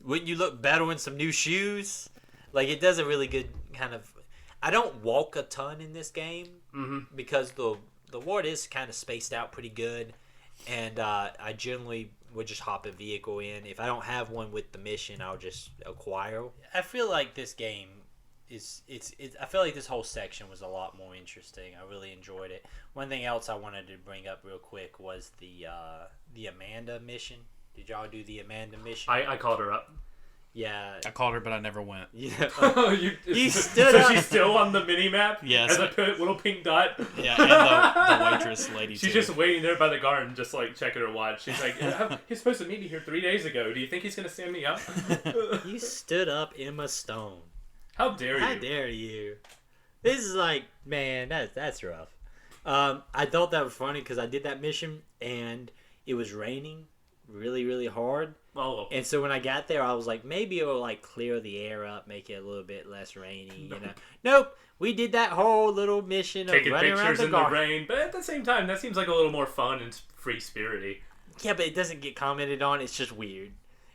wouldn't you look better in some new shoes? Like, it does a really good kind of... I don't walk a ton in this game because the world is kind of spaced out pretty good, and I generally would just hop a vehicle in. If I don't have one with the mission, I'll just acquire. I feel like this game I feel like this whole section was a lot more interesting. I really enjoyed it. One thing else I wanted to bring up real quick was the Amanda mission. Did y'all do the Amanda mission? I called her up. Yeah. I called her, but I never went. Yeah. You stood so up. she's still on the mini map. Yes. As a little pink dot. Yeah, and the waitress lady She's too. just waiting there by the garden, just like checking her watch. She's like, he's supposed to meet me here 3 days ago. Do you think he's gonna stand me up? You stood up Emma Stone. How dare you? How dare you? This is like, man, that's rough. I thought that was funny because I did that mission and it was raining really, really hard. Oh, And so when I got there, I was like, maybe it'll like clear the air up, make it a little bit less rainy, you know. Nope. We did that whole little mission of taking running around pictures the in the garden. rain, but at the same time, that seems like a little more fun and free spirity. Yeah, but it doesn't get commented on. It's just weird.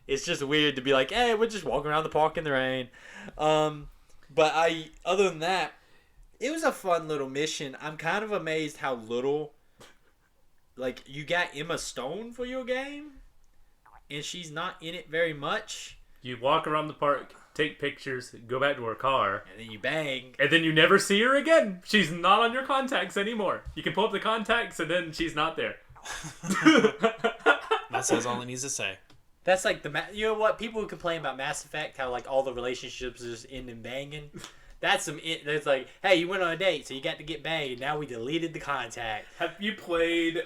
It's just weird to be like, hey, we're just walking around the park in the rain. But other than that, it was a fun little mission. I'm kind of amazed how little, like, you got Emma Stone for your game, and she's not in it very much. You walk around the park, take pictures, go back to her car, And then you bang. and then you never see her again. She's not on your contacts anymore. You can pull up the contacts, and then she's not there. That says all it needs to say. That's like you know what? People who complain about Mass Effect, how like all the relationships just end in banging. That's like, hey, you went on a date, so you got to get banged, and now we deleted the contact. Have you played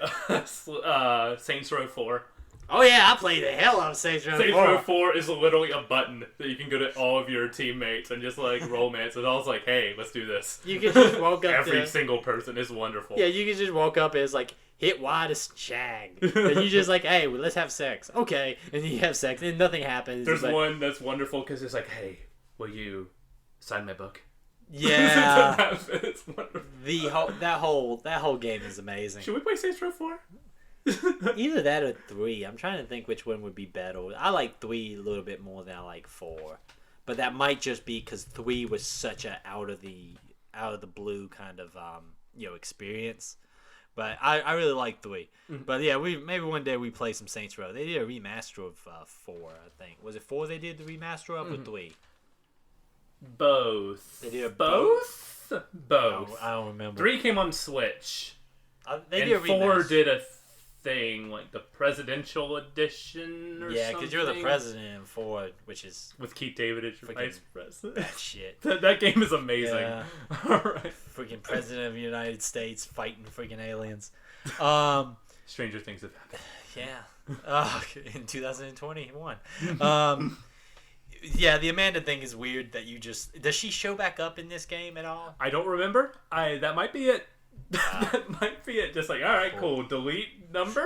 Saints Row 4? Oh yeah, I played the hell out of Saints Row 4. Saints Row 4 is literally a button that you can go to all of your teammates and just like romance. And I was like, hey, let's do this. You can just walk up Every single person is wonderful. Yeah, you can just walk up and it's like, hit Y to shag. And you just like, hey, well, let's have sex. Okay. And then you have sex and nothing happens. There's but, one that's wonderful because it's like, hey, will you sign my book? Yeah. It's wonderful. that whole game is amazing. Should we play Saints Row 4? Either that or 3. I'm trying to think which one would be better. I like 3 a little bit more than I like 4. But that might just be because 3 was such a out of the blue kind of experience. But I really like 3. Mm-hmm. But yeah, maybe one day we play some Saints Row. They did a remaster of 4, I think. Was it 4 they did the remaster of, or 3? Both. They did a Both? I don't remember. 3 came on Switch. They And did a 4 remaster. did a thing, like the presidential edition or something. Yeah, because you're the president in 4, which is With Keith David as your Freaking vice president. that shit. That game is amazing. Yeah. Alright. Freaking president of the United States fighting freaking aliens. Stranger things have happened. Yeah. In 2021. Yeah, the Amanda thing is weird that you just... Does she show back up in this game at all? I don't remember. That might be it. That might be it. Just like, alright, cool. Delete number?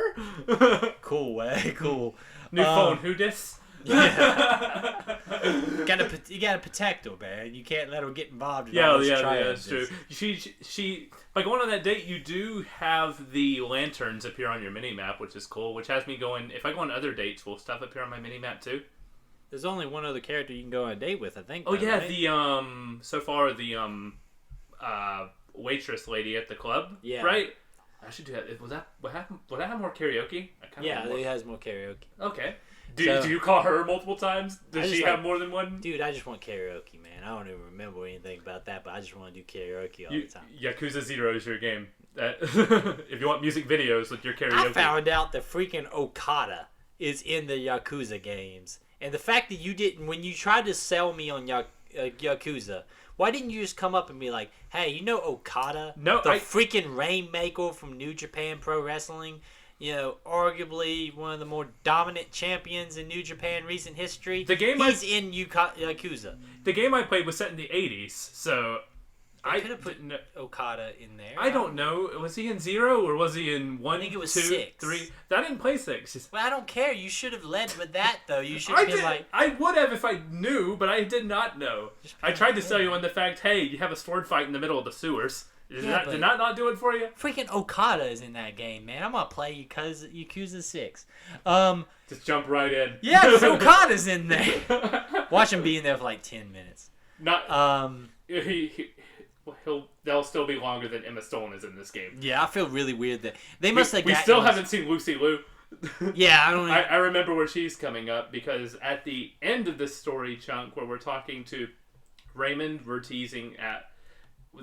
Cool way. Cool. New phone, who dis? Yeah. you gotta protect her, man. You can't let her get involved in all those trials. That's true. She by going on that date, you do have the lanterns appear on your mini map, which is cool. Which has me going. If I go on other dates, will stuff appear on my mini map too? There's only one other character you can go on a date with, I think. Oh though, yeah, right? the so far the waitress lady at the club. Yeah. Right. I should do that. Was that what happened? Would that have more karaoke? Yeah, it has more karaoke. Okay. So- Do you call her multiple times? Does I she just have like- more than one? Dude, I just want karaoke, man. I don't even remember anything about that, but I just want to do karaoke all the time. Yakuza 0 is your game. If you want music videos with your karaoke. I found out that freaking Okada is in the Yakuza games. And the fact that you didn't, when you tried to sell me on Yakuza, Why didn't you just come up and be like, hey, you know Okada? No, the freaking Rainmaker from New Japan Pro Wrestling? You know, arguably one of the more dominant champions in New Japan recent history. He's in Yakuza. The game I played was set in the 80s, so I could have put Okada in there. I don't know. Was he in 0 or was he in 1? I think it was 2, 6. 3. I didn't play 6. Well, I don't care. You should have led with that, though. You should have been like... I would have if I knew, but I did not know. I tried to sell you on the fact, hey, you have a sword fight in the middle of the sewers. Did that not do it for you? Freaking Okada is in that game, man. I'm gonna play Yakuza 6. Just jump right in. Yeah, because Okada's in there. Watch him be in there for like 10 minutes. They'll still be longer than Emma Stone is in this game. Yeah, I feel really weird that they must have. We still haven't seen Lucy Liu. Yeah, I don't. I remember where she's coming up because at the end of this story chunk where we're talking to Raymond, we're teasing at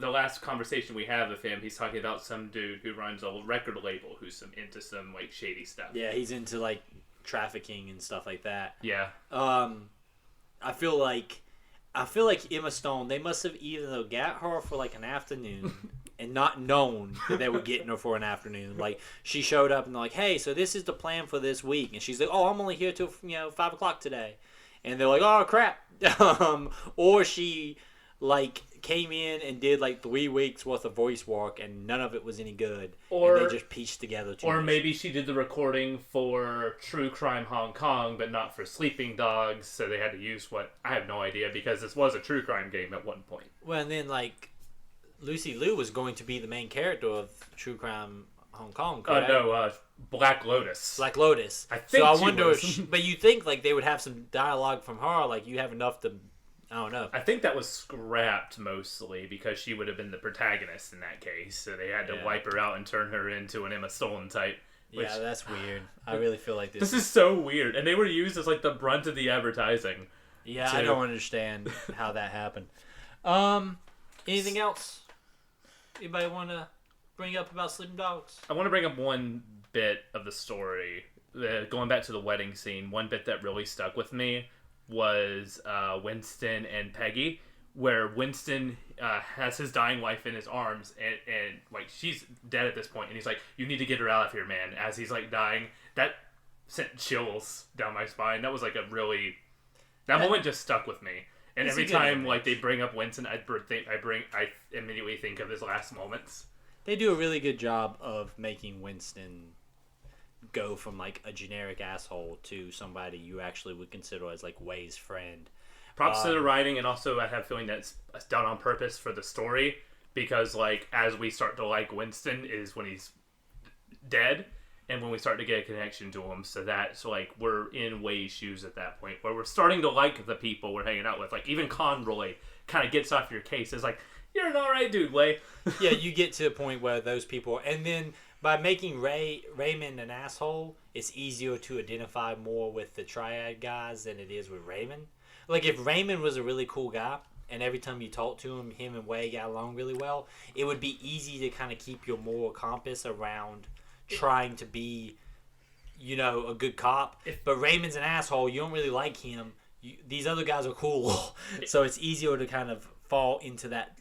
the last conversation we have with him. He's talking about some dude who runs a record label who's into some like shady stuff. Yeah, he's into like trafficking and stuff like that. Yeah. I feel like Emma Stone, they must have either got her for like an afternoon and not known that they were getting her for an afternoon. Like she showed up and they're like, hey, so this is the plan for this week, and she's like, oh, I'm only here till 5:00 today, and they're like, oh crap, or she like came in and did like 3 weeks worth of voice work and none of it was any good, and they just pieced together or maybe she did the recording for True Crime Hong Kong but not for Sleeping Dogs, so they had to use I have no idea, because this was a true crime game at one point. Well, and then like Lucy Liu was going to be the main character of True Crime Hong Kong, correct? No, Black Lotus. Black Lotus. I think so I wonder but you think like they would have some dialogue from her, like you have enough to, I don't know. I think that was scrapped mostly because she would have been the protagonist in that case, so they had to wipe her out and turn her into an Emma Stone type. Yeah, that's weird. I really feel like this is so weird, and they were used as like the brunt of the advertising. Yeah, I don't understand how that happened. Anything else? Anybody want to bring up about Sleeping Dogs? I want to bring up one bit of the story. Going back to the wedding scene, one bit that really stuck with me was Winston and Peggy, where Winston has his dying wife in his arms, and like she's dead at this point, and he's like, you need to get her out of here, man, as he's like dying. That sent chills down my spine. That was like that moment just stuck with me. And every time like they bring up Winston, I immediately think of his last moments. They do a really good job of making Winston go from like a generic asshole to somebody you actually would consider as like Way's friend. Props to the writing, and also I have a feeling that's done on purpose for the story, because like as we start to like Winston is when he's dead, and when we start to get a connection to him, so like we're in Way's shoes at that point, where we're starting to like the people we're hanging out with. Like even Conroy kind of gets off your case. It's like, you're an alright dude, Way. Yeah, you get to a point where those people, and then by making Raymond an asshole, it's easier to identify more with the Triad guys than it is with Raymond. Like if Raymond was a really cool guy, and every time you talk to him and Way got along really well, it would be easy to kind of keep your moral compass around trying to be, a good cop. But Raymond's an asshole. You don't really like him. These other guys are cool, so it's easier to kind of fall into that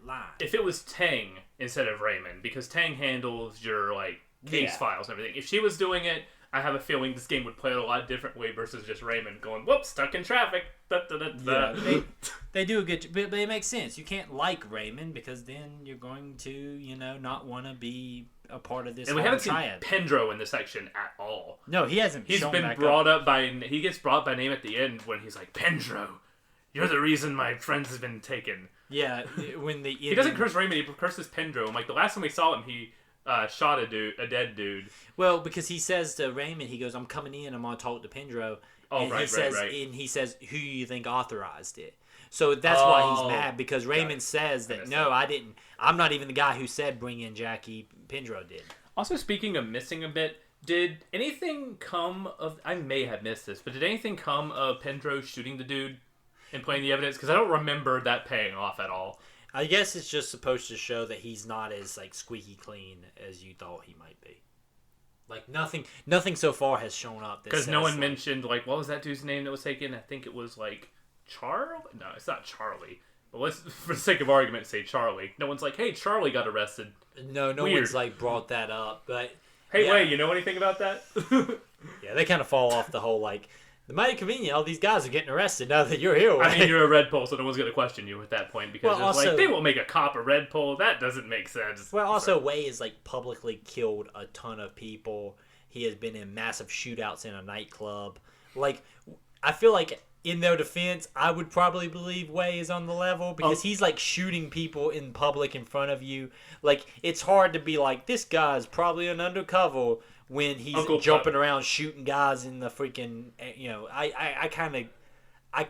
line. If it was Tang instead of Raymond, because Tang handles your like case files and everything. If she was doing it, I have a feeling this game would play it a lot differently versus just Raymond going, whoops, stuck in traffic. Da, da, da, da. Yeah, they do a good job, but it makes sense. You can't like Raymond because then you're going to, not want to be a part of this. And we haven't seen triad. Pendro in this section at all. No, he hasn't. He gets brought by name at the end when he's like, Pendro, you're the reason my friends have been taken. Yeah, when he doesn't curse Raymond, he curses Pendro. And like the last time we saw him, he shot a dead dude. Well, because he says to Raymond, he goes, I'm coming in, I'm going to talk to Pendro. Oh, and right. And he says, who you think authorized it? So that's why he's mad, because Raymond says that, no, I didn't. I'm not even the guy who said bring in Jackie. Pendro did. Also, speaking of missing a bit, did anything come of... I may have missed this, but did anything come of Pendro shooting the dude and playing the evidence? Because I don't remember that paying off at all. I guess it's just supposed to show that he's not as like squeaky clean as you thought he might be. Like nothing so far has shown up. Because no one mentioned like what was that dude's name that was taken? I think it was like Charlie. No, it's not Charlie. Well, let's, for the sake of argument, say Charlie. No one's like, hey, Charlie got arrested. No Weird. one's like brought that up, but Hey, yeah. wait, you know anything about that? Yeah, they kind of fall off the whole like. It might be convenient. All these guys are getting arrested now that you're here. I mean, you're a Red Bull, so no one's going to question you at that point because Well, it's also- like, they won't make a cop a Red Bull. That doesn't make sense. Well, also, Wei has like publicly killed a ton of people. He has been in massive shootouts in a nightclub. Like, I feel like in their defense, I would probably believe Wei is on the level because he's like shooting people in public in front of you. Like, it's hard to be like, this guy's probably an undercover when he's Uncle jumping Pop. around shooting guys in the freaking, I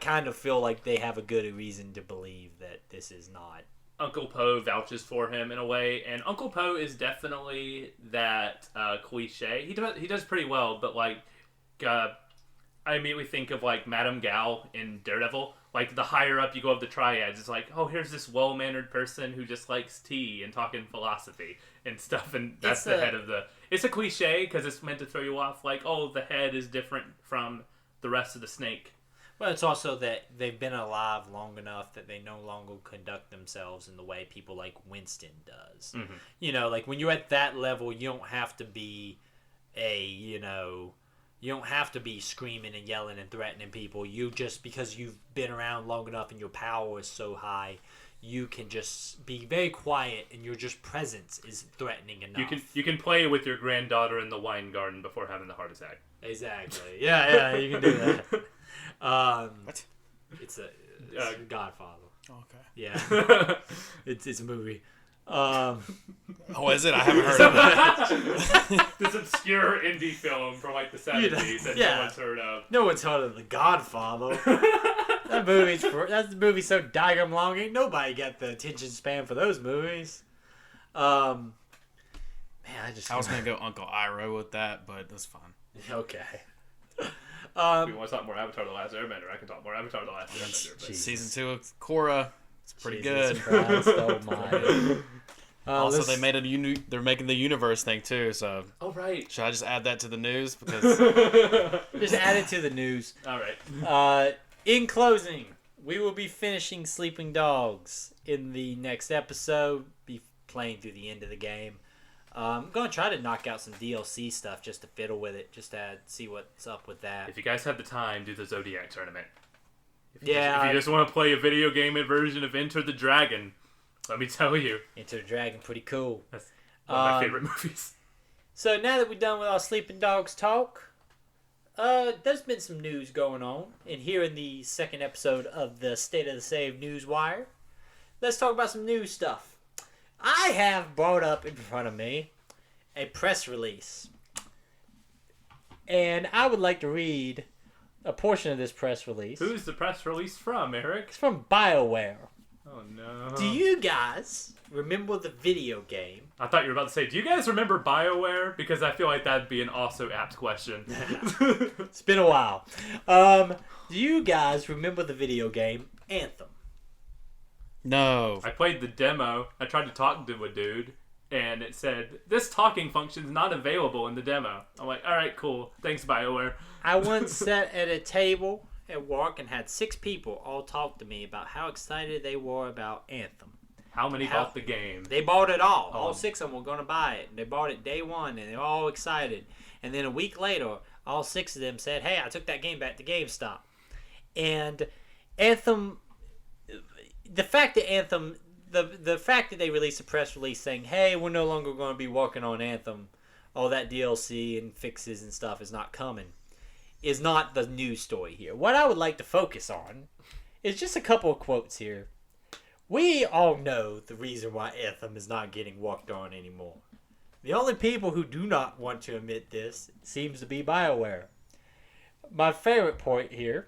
kind of feel like they have a good reason to believe that this is not. Uncle Po vouches for him in a way, and Uncle Po is definitely that cliche. He does pretty well, but like, I immediately think of like Madame Gao in Daredevil. Like the higher up you go of the triads, it's like, oh, here's this well-mannered person who just likes tea and talking philosophy and stuff, and that's the head of the. It's a cliche because it's meant to throw you off. Like, oh, the head is different from the rest of the snake. Well, it's also that they've been alive long enough that they no longer conduct themselves in the way people like Winston does. Mm-hmm. You know, like when you're at that level, you don't have to be you don't have to be screaming and yelling and threatening people. You just, because you've been around long enough and your power is so high, you can just be very quiet and your just presence is threatening enough. You can play with your granddaughter in the wine garden before having the heart attack. Exactly. Yeah, you can do that. What? It's a Godfather. Okay. Yeah, it's a movie. Oh, is it? I haven't heard of it. This obscure indie film from like the 70s that Yeah. no one's heard of. No one's heard of The Godfather. That movie's so daggum long. Ain't nobody got the attention span for those movies. Man, I was gonna go Uncle Iroh with that, but that's fine. Okay. If you want to talk more Avatar: The Last Airbender, I can talk more Avatar: The Last Airbender. But Jesus. Season 2 of Korra, it's pretty Jesus good. Christ almighty. Also, they're making the universe thing too. So, Oh right. should I just add that to the news? Because Just add it to the news. All right. In closing, we will be finishing Sleeping Dogs in the next episode. Be playing through the end of the game. I'm going to try to knock out some DLC stuff just to fiddle with it, just to see what's up with that. If you guys have the time, do the Zodiac tournament. If Yeah. you just want to play a video game version of Enter the Dragon, let me tell you, Enter the Dragon, pretty cool. that's one of my favorite movies. So now that we're done with our Sleeping Dogs talk, there's been some news going on. And here in the second episode of the State of the Save News Wire, let's talk about some news stuff. I have brought up in front of me a press release. And I would like to read a portion of this press release. Who's the press release from, Eric? It's from BioWare. Oh no. Do you guys remember the video game? I thought you were about to say, do you guys remember BioWare? Because I feel like that'd be an also apt question. It's been a while. Do you guys remember the video game Anthem? no, I played the demo. I tried to talk to a dude, and it said, this talking function's not available in the demo. I'm like, alright, cool. Thanks, BioWare. I once sat at a table at work and had 6 people all talk to me about how excited they were about Anthem. How many bought the game? They bought it all. All Oh. 6 of them were going to buy it. They bought it day one, and they were all excited. And then a week later, all 6 of them said, hey, I took that game back to GameStop. And Anthem... The fact that Anthem... The fact that they released a press release saying, hey, we're no longer going to be working on Anthem, all that DLC and fixes and stuff is not coming, is not the news story here. What I would like to focus on is just a couple of quotes here. We all know the reason why Anthem is not getting worked on anymore. The only people who do not want to admit this seems to be BioWare. My favorite point here,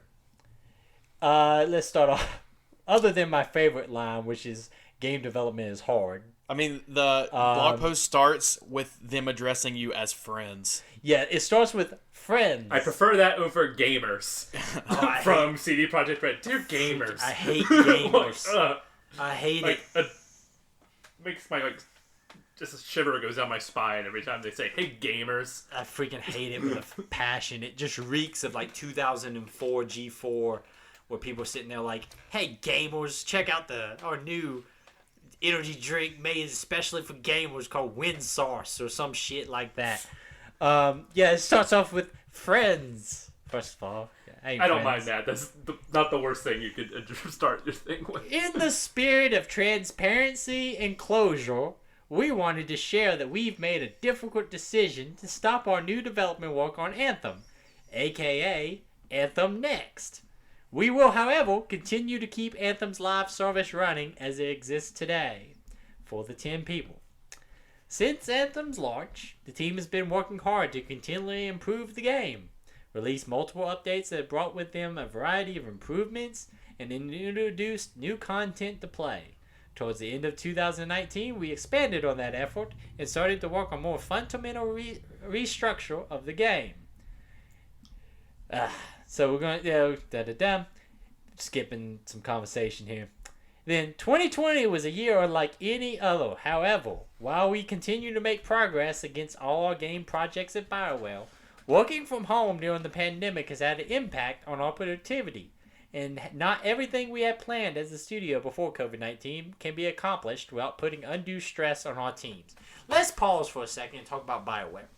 let's start off, other than my favorite line, which is game development is hard. I mean the blog post starts with them addressing you as friends. Yeah, it starts with friends. I prefer that over gamers I from CD Projekt Red. Dear gamers. I hate gamers. Like, I hate like it. makes my just a shiver goes down my spine every time they say, hey gamers. I freaking hate it with a passion. It just reeks of like 2004 G4 where people are sitting there like, hey, gamers, check out our new energy drink made especially for gamers called Wind Source or some shit like that. It starts off with friends. First of all, hey, I don't friends. mind that. That's not the worst thing you could start your thing with. In the spirit of transparency and closure, we wanted to share that we've made a difficult decision to stop our new development work on Anthem, aka Anthem Next. We will, however, continue to keep Anthem's live service running as it exists today for the 10 people. Since Anthem's launch, the team has been working hard to continually improve the game, release multiple updates that brought with them a variety of improvements, and introduced new content to play. Towards the end of 2019, we expanded on that effort and started to work on more fundamental restructure of the game. So we're going to skipping some conversation here. Then 2020 was a year unlike any other. However, while we continue to make progress against all our game projects at BioWare, working from home during the pandemic has had an impact on our productivity, and not everything we had planned as a studio before COVID-19 can be accomplished without putting undue stress on our teams. Let's pause for a second and talk about BioWare.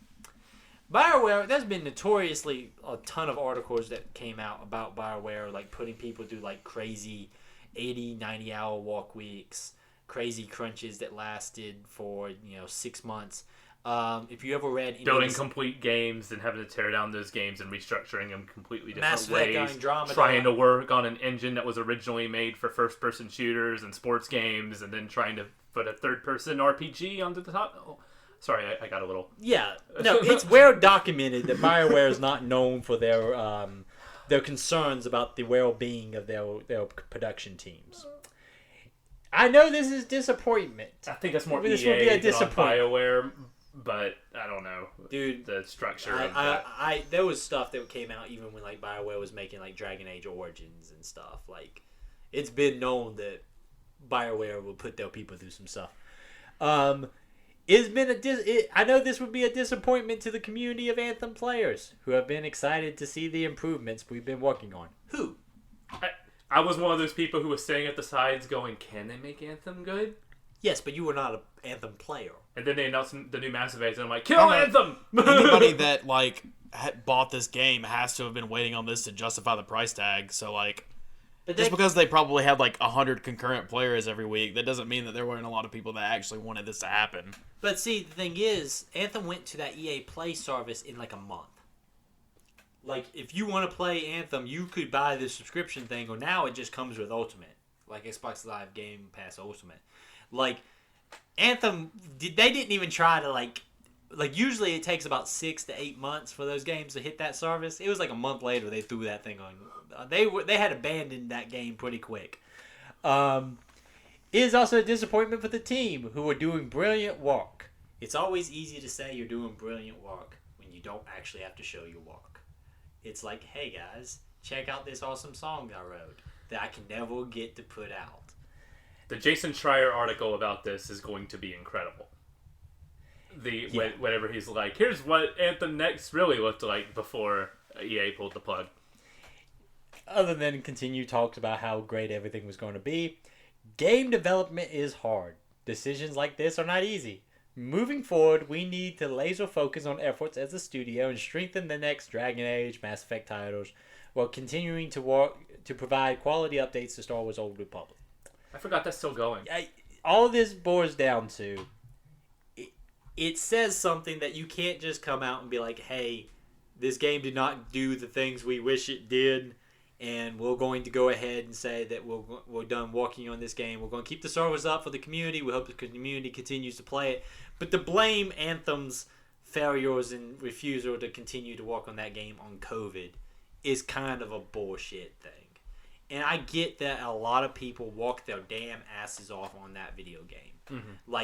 BioWare, there's been notoriously a ton of articles that came out about BioWare, like putting people through like crazy 80, 90-hour work weeks, crazy crunches that lasted for 6 months. If you ever read building complete games and having to tear down those games and restructuring them completely different Mass ways, Effect, Andromeda, trying to work on an engine that was originally made for first-person shooters and sports games, and then trying to put a third-person RPG onto the top. Oh, sorry, I got a little... Yeah, no, it's well documented that BioWare is not known for their concerns about the well-being of their production teams. I know this is disappointment. I think that's more This EA would be a than on disappointment. BioWare, but I don't know. Dude, the structure of that. there was stuff that came out even when like BioWare was making like Dragon Age Origins and stuff. Like, it's been known that BioWare will put their people through some stuff. It's been I know this would be a disappointment to the community of Anthem players who have been excited to see the improvements we've been working on. Who? I was one of those people who was standing at the sides going, can they make Anthem good? Yes, but you were not an Anthem player. And then they announced the new Mass Effect, and I'm like, kill Anthem! Anybody that bought this game has to have been waiting on this to justify the price tag. So But just because they probably had 100 concurrent players every week, that doesn't mean that there weren't a lot of people that actually wanted this to happen. But see, the thing is, Anthem went to that EA Play service in a month. Like, if you want to play Anthem, you could buy the subscription thing, or now it just comes with Ultimate. Like Xbox Live Game Pass Ultimate. Like, Anthem, they didn't even try to, usually it takes about 6 to 8 months for those games to hit that service. It was a month later they threw that thing on. They had abandoned that game pretty quick. It is also a disappointment for the team, who are doing brilliant work. It's always easy to say you're doing brilliant work when you don't actually have to show your work. It's like, hey guys, check out this awesome song I wrote that I can never get to put out. The Jason Schreier article about this is going to be incredible. Whenever he's like, here's what Anthem Next really looked like before EA pulled the plug. Other than continue talks about how great everything was going to be, game development is hard. Decisions like this are not easy. Moving forward, we need to laser focus on efforts as a studio and strengthen the next Dragon Age, Mass Effect titles, while continuing to work to provide quality updates to Star Wars Old Republic. I forgot that's still going. All this boils down to, it says something that you can't just come out and be like, hey, this game did not do the things we wish it did, and we're going to go ahead and say that we're done working on this game. We're going to keep the servers up for the community. We hope the community continues to play it. But to blame Anthem's failures and refusal to continue to work on that game on COVID is kind of a bullshit thing. And I get that a lot of people walk their damn asses off on that video game. Mm-hmm.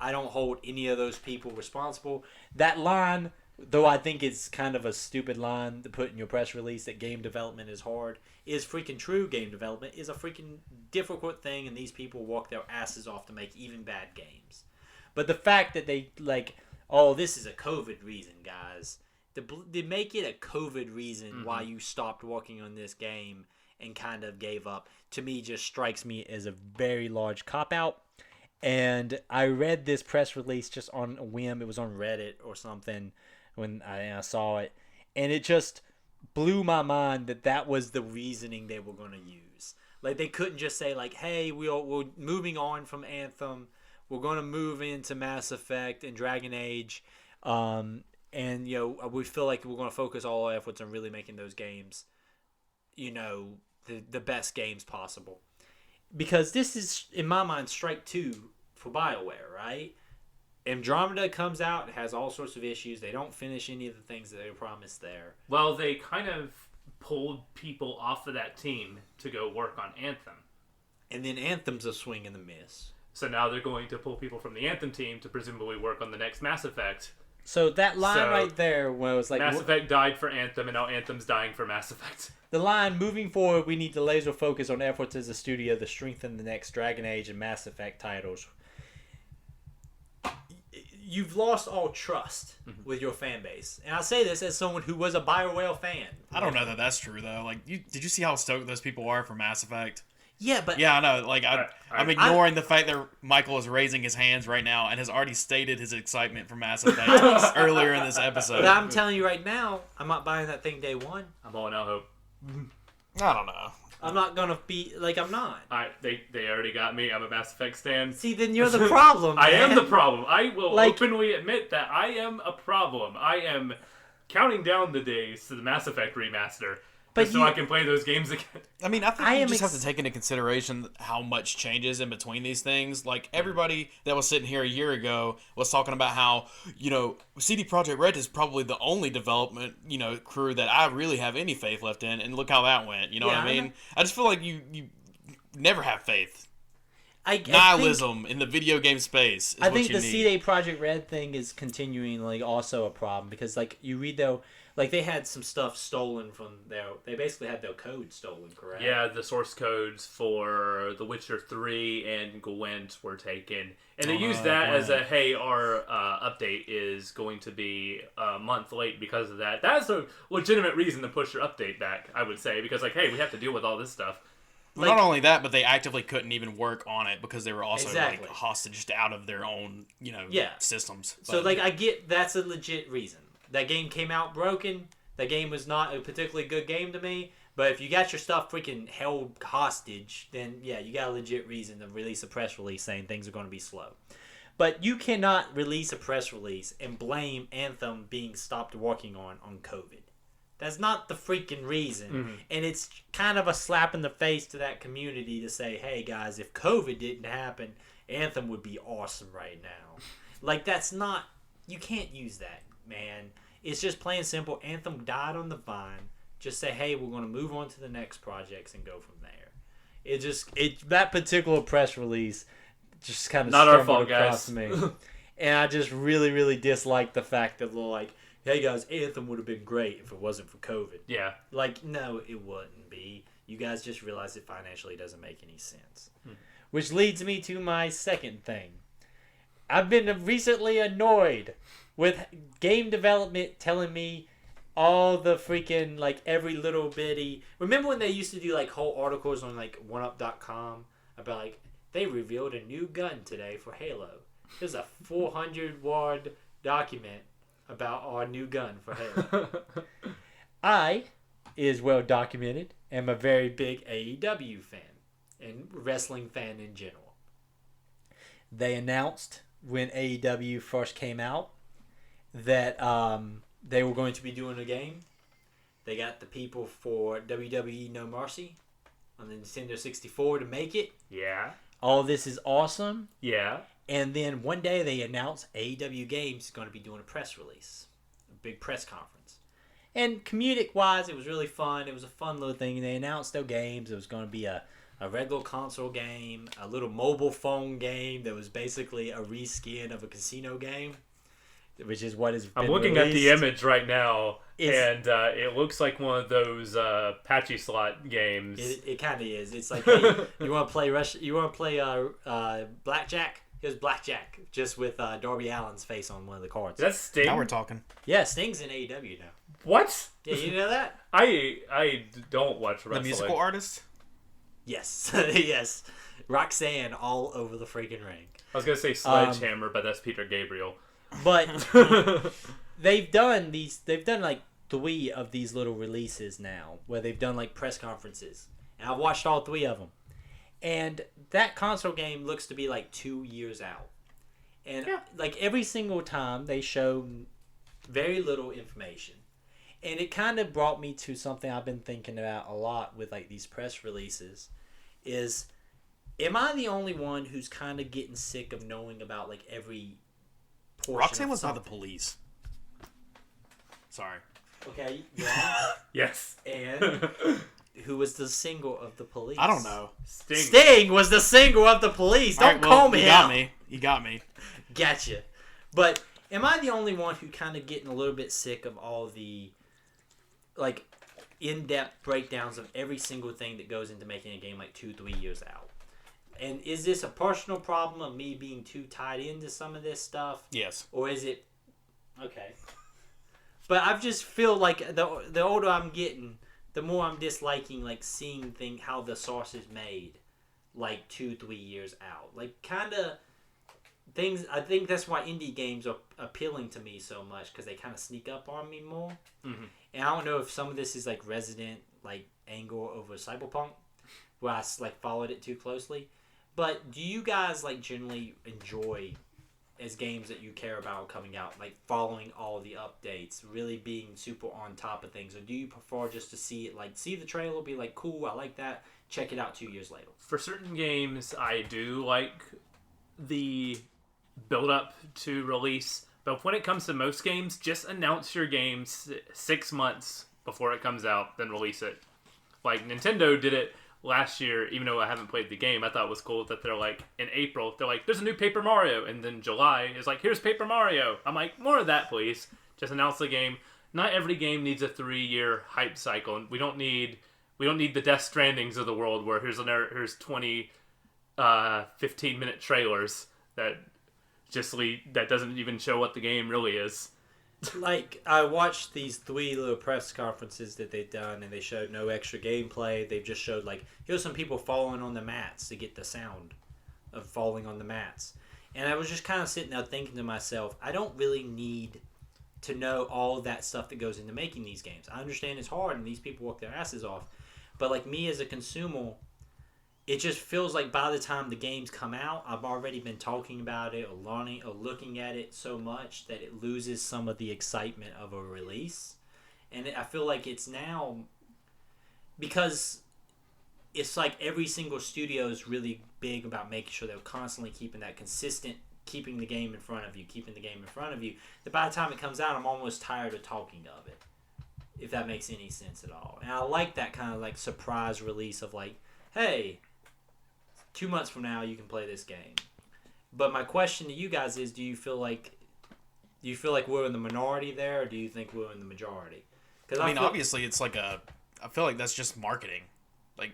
I don't hold any of those people responsible. That line, though I think it's kind of a stupid line to put in your press release that game development is hard, is freaking true. Game development is a freaking difficult thing, and these people walk their asses off to make even bad games. But the fact that they, this is a COVID reason, guys, to make it a COVID reason why you stopped working on this game and kind of gave up, to me just strikes me as a very large cop-out. And I read this press release just on a whim. It was on Reddit or something when I saw it. And it just blew my mind that was the reasoning they were going to use. Like, they couldn't just say, like, hey, we're moving on from Anthem. We're going to move into Mass Effect and Dragon Age. And, we feel like we're going to focus all our efforts on really making those games, the best games possible. Because this is, in my mind, strike two for BioWare, right? Andromeda comes out, it has all sorts of issues. They don't finish any of the things that they promised there. Well, they kind of pulled people off of that team to go work on Anthem. And then Anthem's a swing and a miss. So now they're going to pull people from the Anthem team to presumably work on the next Mass Effect. So that line right there where it was like... Mass Effect died for Anthem, and now Anthem's dying for Mass Effect. The line, moving forward, we need to laser focus on efforts as a studio to strengthen the next Dragon Age and Mass Effect titles. You've lost all trust with your fan base. And I say this as someone who was a BioWare fan. I don't know that that's true, though. Like, did you see how stoked those people are for Mass Effect? Yeah, but... Yeah, I know. Like, I'm ignoring the fact that Michael is raising his hands right now and has already stated his excitement for Mass Effect earlier in this episode. But I'm telling you right now, I'm not buying that thing day one. I'm all out hope. I don't know. I'm not going to be... Like, I'm not. They already got me. I'm a Mass Effect stan. See, then you're the problem, man. I am the problem. I will openly admit that I am a problem. I am counting down the days to the Mass Effect remaster. So I can play those games again. I mean, I think you just have to take into consideration how much changes in between these things. Like, everybody that was sitting here a year ago was talking about how, CD Projekt Red is probably the only development, crew that I really have any faith left in. And look how that went. You know what I mean? I just feel like you never have faith. Nihilism in the video game space is I think what you the need. CD Projekt Red thing is continuing, also a problem. Because, you read, though... Like, they had some stuff stolen from they basically had their code stolen, correct? Yeah, the source codes for The Witcher 3 and Gwent were taken. And they used that as hey, our update is going to be a month late because of that. That's a legitimate reason to push your update back, I would say. Because, hey, we have to deal with all this stuff. Not only that, but they actively couldn't even work on it because they were also hostaged out of their own, systems. So, I get that's a legit reason. That game came out broken. That game was not a particularly good game to me. But if you got your stuff freaking held hostage, then yeah, you got a legit reason to release a press release saying things are going to be slow. But you cannot release a press release and blame Anthem being stopped working on COVID. That's not the freaking reason. Mm-hmm. And it's kind of a slap in the face to that community to say, hey guys, if COVID didn't happen, Anthem would be awesome right now. That's not... You can't use that. Man, it's just plain simple. Anthem died on the vine. Just say, hey, we're going to move on to the next projects and go from there. That particular press release just kind of not our fault, across guys. me. And I just really, really dislike the fact that hey guys, Anthem would have been great if it wasn't for COVID. Yeah. No, it wouldn't be. You guys just realize it financially doesn't make any sense. Which leads me to my second thing. I've been recently annoyed with game development telling me all the freaking, every little bitty... Remember when they used to do, whole articles on, OneUp.com about, they revealed a new gun today for Halo. There's a 400-word document about our new gun for Halo. I, is well documented, am a very big AEW fan and wrestling fan in general. They announced when AEW first came out that they were going to be doing a game. They got the people for WWE No Mercy on the Nintendo 64 to make it. Yeah. All this is awesome. Yeah. And then one day they announced AEW Games is going to be doing a press release. A big press conference. And comedic-wise, it was really fun. It was a fun little thing. They announced their games. It was going to be a regular console game, a little mobile phone game that was basically a reskin of a casino game, which is what is. I'm looking at the image right now, and it looks like one of those patchy slot games. It kind of is. It's like, hey, you want to play blackjack? It was blackjack, just with Darby Allin's face on one of the cards. That's Sting. Now we're talking. Yeah, Sting's in AEW now. What? Yeah, you know that? I don't watch wrestling. The musical artist? Yes, yes. Roxanne all over the freaking ring. I was gonna say Sledgehammer, but that's Peter Gabriel. But they've done like 3 of these little releases now, where they've done like press conferences, and I've watched all 3 of them. And that console game looks to be like 2 years out. And like every single time they show very little information. And it kind of brought me to something I've been thinking about a lot with like these press releases is, am I the only one who's kind of getting sick of knowing about like every portion Roxanne of was not the something? police. Sorry. Okay, yeah. Yes. And who was the single of the police? I don't know. Sting was the single of the police. Don't Alright, well, call me you got out. me. You got me. Gotcha. But am I the only one who kind of getting a little bit sick of all the like in-depth breakdowns of every single thing that goes into making a game like 2-3 years out? And is this a personal problem of me being too tied into some of this stuff? Yes. Or is it okay? But I just feel like the older I'm getting, the more I'm disliking like seeing how the sauce is made like 2-3 years out. Like kind of things. I think that's why indie games are appealing to me so much, because they kind of sneak up on me more. Mm-hmm. And I don't know if some of this is like resident like anger over Cyberpunk, where I like followed it too closely. But do you guys like generally enjoy, as games that you care about coming out, like following all the updates, really being super on top of things, or do you prefer just to see it, like see the trailer, be like, cool, I like that, check it out 2 years later? For certain games, I do like the build up to release, but when it comes to most games, just announce your game 6 months before it comes out, then release it. Like Nintendo did it last year, even though I haven't played the game. I thought it was cool that they're like, in April, they're like, there's a new Paper Mario, and then July is like, here's Paper Mario. I'm like, more of that, please. Just announce the game. Not every game needs a 3-year hype cycle. We don't need the Death Strandings of the world where here's 20 15-minute trailers that that doesn't even show what the game really is. Like, I watched these 3 little press conferences that they've done, and they showed no extra gameplay. They've just showed, like, here's some people falling on the mats to get the sound of falling on the mats. And I was just kind of sitting there thinking to myself, I don't really need to know all of that stuff that goes into making these games. I understand it's hard, and these people work their asses off. But, like, me as a consumer, it just feels like by the time the games come out, I've already been talking about it or learning or looking at it so much that it loses some of the excitement of a release. And I feel like it's now, because it's like every single studio is really big about making sure they're constantly keeping that consistent, keeping the game in front of you, that by the time it comes out, I'm almost tired of talking of it, if that makes any sense at all. And I like that kind of like surprise release of like, hey, 2 months from now you can play this game. But my question to you guys is, do you feel like we're in the minority there, or do you think we're in the majority? Because I mean, obviously it's like I feel like that's just marketing. Like,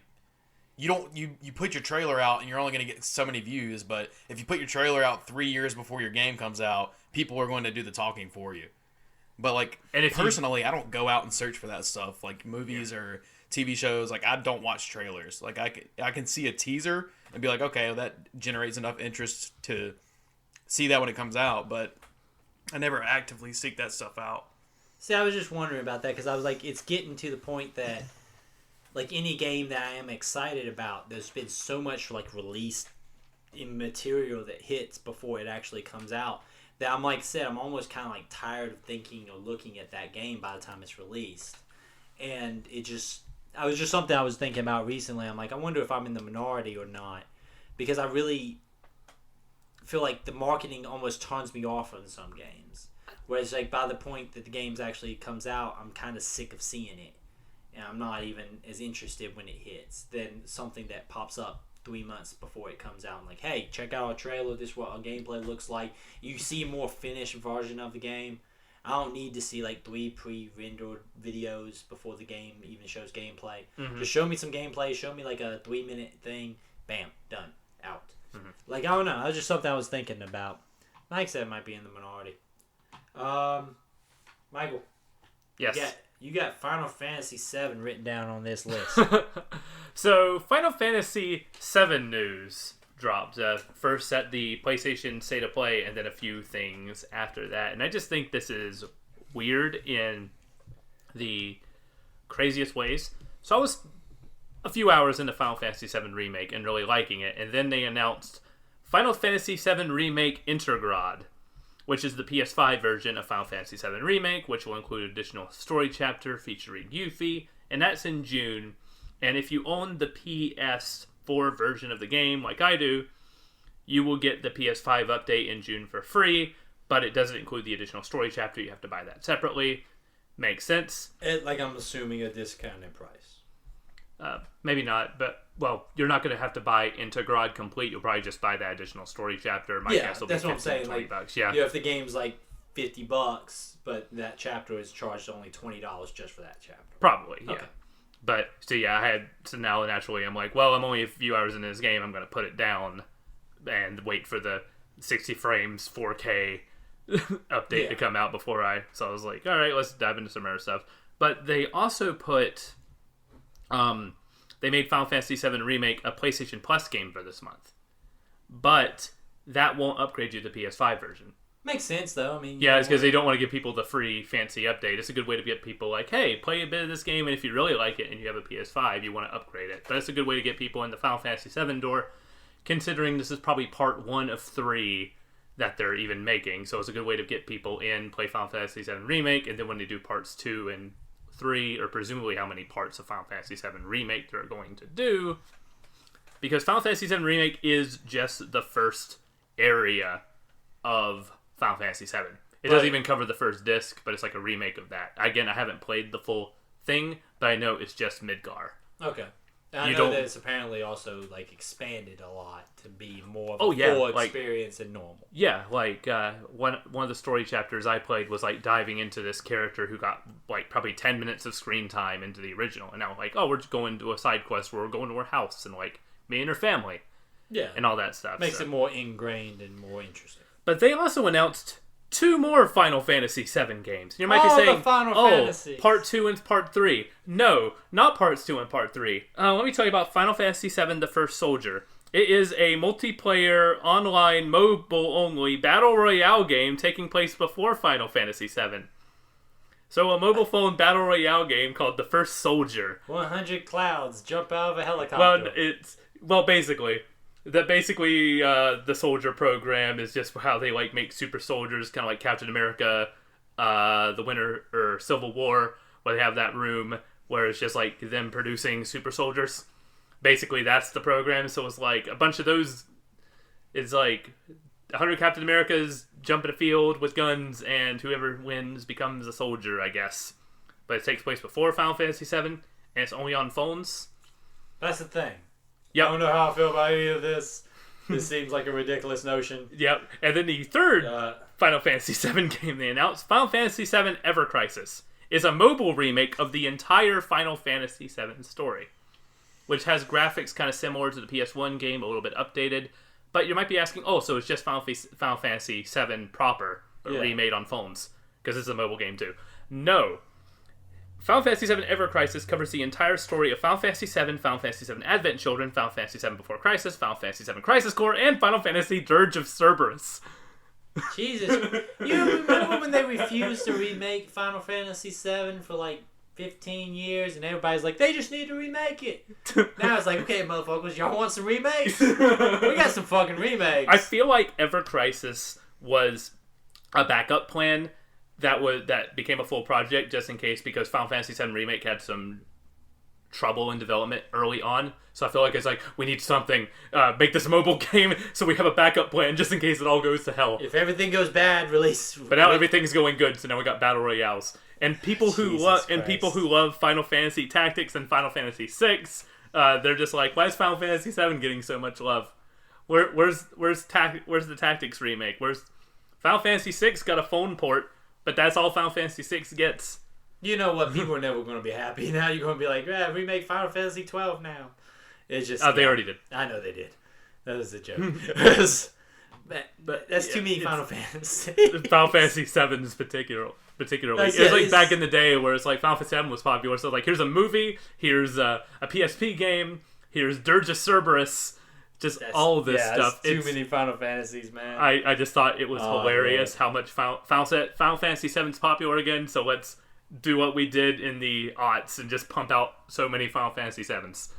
you put your trailer out and you're only going to get so many views, but if you put your trailer out 3 years before your game comes out, people are going to do the talking for you. But like, and personally, I don't go out and search for that stuff, like movies or TV shows. Like, I don't watch trailers. Like, I can see a teaser and be like, okay, well, that generates enough interest to see that when it comes out, but I never actively seek that stuff out. See, I was just wondering about that, because I was like, it's getting to the point that, like, any game that I am excited about, there's been so much, like, released material that hits before it actually comes out, that I'm, like I said, I'm almost kind of, like, tired of thinking or looking at that game by the time it's released. And it was just something I was thinking about recently. I'm like, I wonder if I'm in the minority or not, because I really feel like the marketing almost turns me off on some games. Whereas, like, by the point that the games actually comes out, I'm kind of sick of seeing it, and I'm not even as interested when it hits than something that pops up 3 months before it comes out. I'm like, hey, check out our trailer. This is what our gameplay looks like. You see a more finished version of the game. I don't need to see like 3 pre-rendered videos before the game even shows gameplay. Mm-hmm. Just show me some gameplay. Show me like a 3-minute thing. Bam, done, out. Like, I don't know. That was just something I was thinking about. Mike said it might be in the minority. Michael. Yes. You got Final Fantasy VII written down on this list. So, Final Fantasy VII news dropped. First at the PlayStation State of Play, and then a few things after that. And I just think this is weird in the craziest ways. So I was a few hours into Final Fantasy VII Remake and really liking it. And then they announced Final Fantasy VII Remake Intergrade, which is the PS5 version of Final Fantasy VII Remake, which will include additional story chapter featuring Yuffie, and that's in June. And if you own the PS4 version of the game, like I do, you will get the PS5 update in June for free, but it doesn't include the additional story chapter. You have to buy that separately. Makes sense. I'm assuming a discounted price. Maybe not, but, well, you're not going to have to buy Intergrade complete. You'll probably just buy that additional story chapter. My guess will be that's what I'm saying. $20. Like, yeah. If the game's like $50, but that chapter is charged only $20 just for that chapter. Probably, yeah. Okay. But, so now naturally I'm like, well, I'm only a few hours into this game. I'm going to put it down and wait for the 60 frames 4K update to come out so I was like, all right, let's dive into some other stuff. But they also put, they made Final Fantasy VII Remake a PlayStation Plus game for this month. But that won't upgrade you to the PS5 version. Makes sense, though. I mean, yeah, it's because they don't want to give people the free fancy update. It's a good way to get people like, hey, play a bit of this game, and if you really like it and you have a PS5, you want to upgrade it. But it's a good way to get people in the Final Fantasy VII door, considering this is probably part 1 of 3 that they're even making. So it's a good way to get people in, play Final Fantasy VII Remake, and then when they do parts 2 and 3, or presumably how many parts of Final Fantasy VII Remake they're going to do, because Final Fantasy VII Remake is just the first area of Final Fantasy VII. It doesn't even cover the first disc, but it's like a remake of that. Again, I haven't played the full thing, but I know it's just Midgar. Okay. And I know that it's apparently also like expanded a lot to be more of a full experience than normal. Yeah, like one of the story chapters I played was like diving into this character who got like probably 10 minutes of screen time into the original, and now like, oh, we're just going to a side quest where we're going to her house and like me and her family. Yeah. And all that stuff. Makes it more ingrained and more interesting. But they also announced 2 more Final Fantasy VII games. You might be saying, Part 2 and Part 3. No, not Parts 2 and Part 3. Let me tell you about Final Fantasy VII The First Soldier. It is a multiplayer, online, mobile-only Battle Royale game taking place before Final Fantasy VII. So a mobile phone Battle Royale game called The First Soldier. 100 clouds jump out of a helicopter. Basically... the soldier program is just how they like make super soldiers, kind of like Captain America, the Winter or Civil War, where they have that room where it's just like them producing super soldiers. Basically, that's the program. So it's like a bunch of those. It's like 100 Captain Americas jump in a field with guns, and whoever wins becomes a soldier, I guess. But it takes place before Final Fantasy VII, and it's only on phones. That's the thing. Yep. I don't know how I feel about any of this. This seems like a ridiculous notion. Yep. And then the third Final Fantasy VII game they announced, Final Fantasy VII Ever Crisis, is a mobile remake of the entire Final Fantasy VII story, which has graphics kind of similar to the PS1 game, a little bit updated. But you might be asking, so it's just Final Fantasy VII proper, but remade on phones, because it's a mobile game too. No. Final Fantasy VII Ever Crisis covers the entire story of Final Fantasy VII, Final Fantasy VII Advent Children, Final Fantasy VII Before Crisis, Final Fantasy VII Crisis Core, and Final Fantasy Dirge of Cerberus. Jesus. You remember when they refused to remake Final Fantasy VII for like 15 years, and everybody's like, they just need to remake it. Now it's like, okay, motherfuckers, y'all want some remakes? We got some fucking remakes. I feel like Ever Crisis was a backup plan that became a full project just in case, because Final Fantasy VII Remake had some trouble in development early on. So I feel like it's like, we need something, make this a mobile game so we have a backup plan just in case it all goes to hell. If everything goes bad, release. But now everything's going good, so now we got Battle Royales. And people who love Final Fantasy Tactics and Final Fantasy VI, they're just like, why is Final Fantasy VII getting so much love? Where's the Tactics remake? Final Fantasy VI got a phone port, but that's all Final Fantasy VI gets. You know what? People are never going to be happy. Now you're going to be like, remake Final Fantasy 12 now. It's just... they already did. I know they did. That was a joke. But that's too many Final Fantasy. Final Fantasy VII's particularly. It was like back in the day where it's like Final Fantasy VII was popular. So like, here's a movie, here's a PSP game, here's Dirge of Cerberus, just all of this stuff. Too many Final Fantasies, man. I just thought it was hilarious how much Final Fantasy VII's popular again. So let's do what we did in the aughts and just pump out so many Final Fantasy VII's.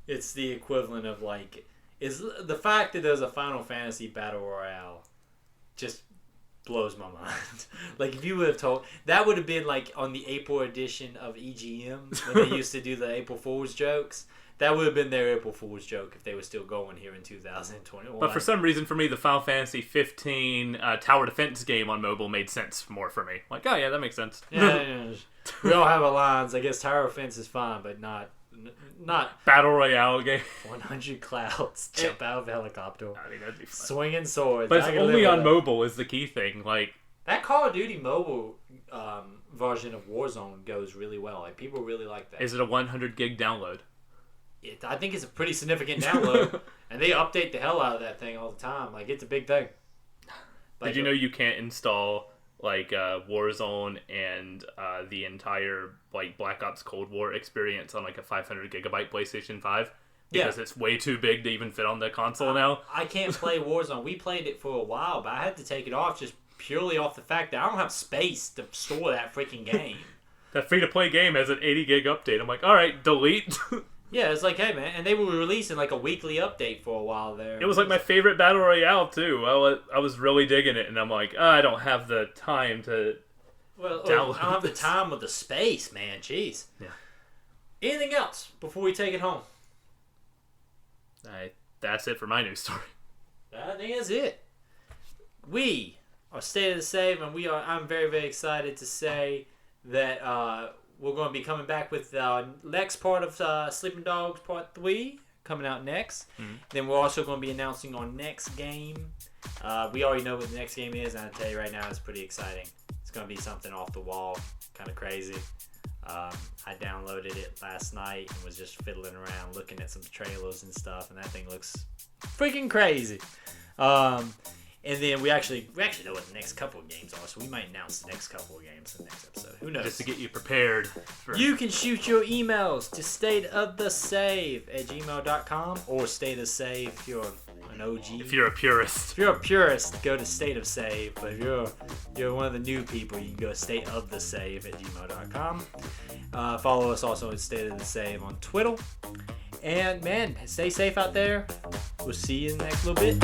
It's the equivalent of like, is the fact that there's a Final Fantasy Battle Royale just blows my mind. Like, if you would have told, that would have been like on the April edition of EGM when they used to do the April Fool's jokes. That would have been their April Fool's joke if they were still going here in 2021. But for some reason, for me, the Final Fantasy 15 tower defense game on mobile made sense more for me. Like, oh yeah, that makes sense. Yeah. We all have our lines. I guess tower defense is fine, but not Battle Royale game. 100 clouds, jump out of helicopter, I mean, that'd be fun. swinging swords. But it's only on mobile is the key thing. Like, that Call of Duty mobile version of Warzone goes really well. Like, people really like that. Is it a 100 gig download? I think it's a pretty significant download, and they update the hell out of that thing all the time. Like, it's a big thing. Like, did you know you can't install like Warzone and the entire like Black Ops Cold War experience on like a 500 gigabyte PlayStation 5 because it's way too big to even fit on the console now? I can't play Warzone. We played it for a while, but I had to take it off just purely off the fact that I don't have space to store that freaking game. That free-to-play game has an 80 gig update. I'm like, all right, delete. Yeah, it's like, hey man, and they were releasing like a weekly update for a while there. It was like my favorite Battle Royale too. I was really digging it, and I'm like, I don't have the time to download I don't have the time or the space, man. Jeez. Yeah. Anything else before we take it home? That's it for my news story. I think that's it. We are State of the Save, and I'm very, very excited to say that we're going to be coming back with the next part of Sleeping Dogs Part 3 coming out next. Mm-hmm. Then we're also going to be announcing our next game. We already know what the next game is, and I'll tell you right now, it's pretty exciting. It's going to be something off the wall, kind of crazy. I downloaded it last night and was just fiddling around looking at some trailers and stuff, and that thing looks freaking crazy. And then we actually know what the next couple of games are, so we might announce the next couple of games in the next episode. Who knows? Just to get you prepared. You can shoot your emails to stateofthesave@gmail.com or stateofsave if you're an OG. If you're a purist. If you're a purist, go to State of Save. But if you're one of the new people, you can go to stateofthesave@gmail.com. Follow us also at State of the Save on Twitter. And man, stay safe out there. We'll see you in the next little bit.